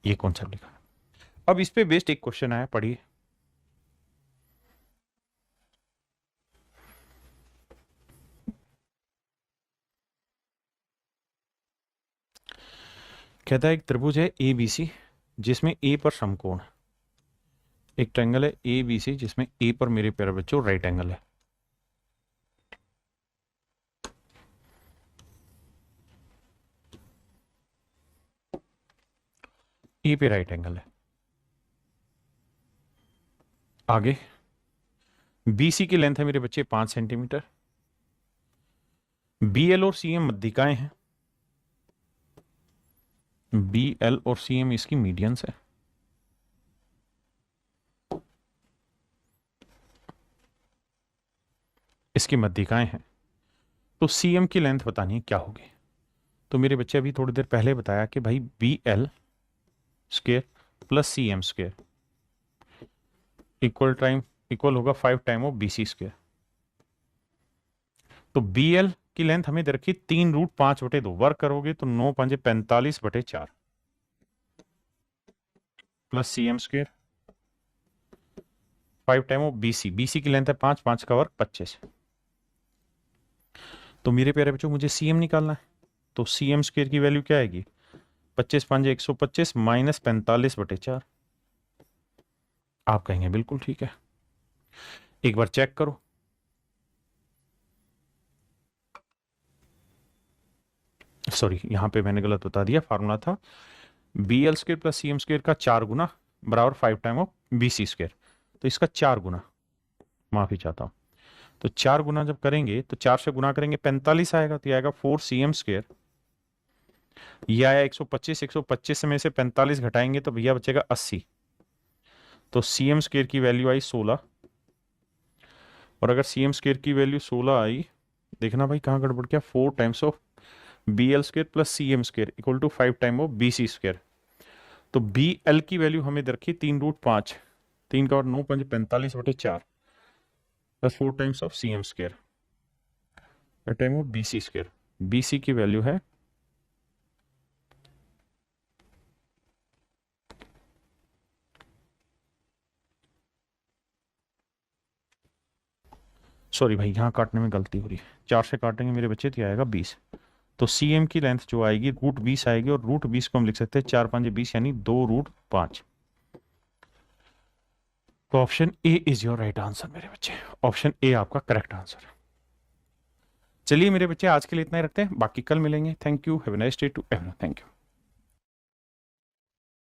ये कॉन्सेप्ट लिखा। अब इस पे बेस्ड एक क्वेश्चन आया, पढ़िए। कहता है एक त्रिभुज है ए बी सी जिसमें ए पर समकोण, एक ट्रायंगल है ए बी सी जिसमें ए पर मेरे प्यारे बच्चों राइट एंगल है। ए पे राइट एंगल है। आगे बी सी की लेंथ है मेरे बच्चे 5 सेंटीमीटर, बी एल और सी एम मध्यिकाएं हैं, बी एल और सी एम इसकी मीडियंस है। इसकी मध्यिकाएं हैं, तो सी एम की लेंथ बतानी है क्या होगी। तो मेरे बच्चे अभी थोड़ी देर पहले बताया कि भाई B L square plus C M square equal होगा 5 time of B C square. तो बी एल की लेंथ हमें दे रखी 3√5/2, वर्क करोगे तो 9×5 = 45/4 plus C M square 5 time of B C की लेंथ है 5, 5 का वर्ग 25। तो मेरे प्यारे बच्चों मुझे सी एम निकालना है, तो सी एम स्क्वायर की वैल्यू क्या आएगी, 25×5 = 125 माइनस 45/4। आप कहेंगे बिल्कुल ठीक है, एक बार चेक करो। सॉरी, यहां पे मैंने गलत बता दिया, फार्मूला था B L square plus C M square का 4 गुना बराबर 5 time of B C square, तो इसका 4 गुना, माफी चाहता हूं, तो 4 गुना जब करेंगे तो 4 से गुना करेंगे 45 आएगा, तो ये आएगा 4 सी एम स्क्वायर। ये आया 125, 125 में से 45 घटाएंगे तो भैया बचेगा 80, तो सी एम स्क्वायर की वैल्यू आई 16। और अगर सी एम स्क्वायर की वैल्यू 16 आई, देखना भाई कहाँ गड़बड़ क्या, 4 times of B L square plus C M square equal to 5 time of B C square. तो बी एल की वैल्यू हमें दे रखी 3√5, 3 का और 9×5 = 45/4 plus 4 times of C M square time of B C square. B C की value है sorry भाई, यहाँ काटने में गलती हो रही है, 4 से काटेंगे मेरे बच्चे तो ये आएगा 20। तो सी एम की लेंथ जो आएगी रूट 20 आएगी, और रूट 20 को हम लिख सकते हैं 4 5 20, यानी 2√5। तो option A is your right answer मेरे बच्चे, ऑप्शन ए आपका करेक्ट आंसर। चलिए मेरे बच्चे आज के लिए इतना ही रखते हैं, बाकी कल मिलेंगे। Thank you, have a nice day to everyone, thank you.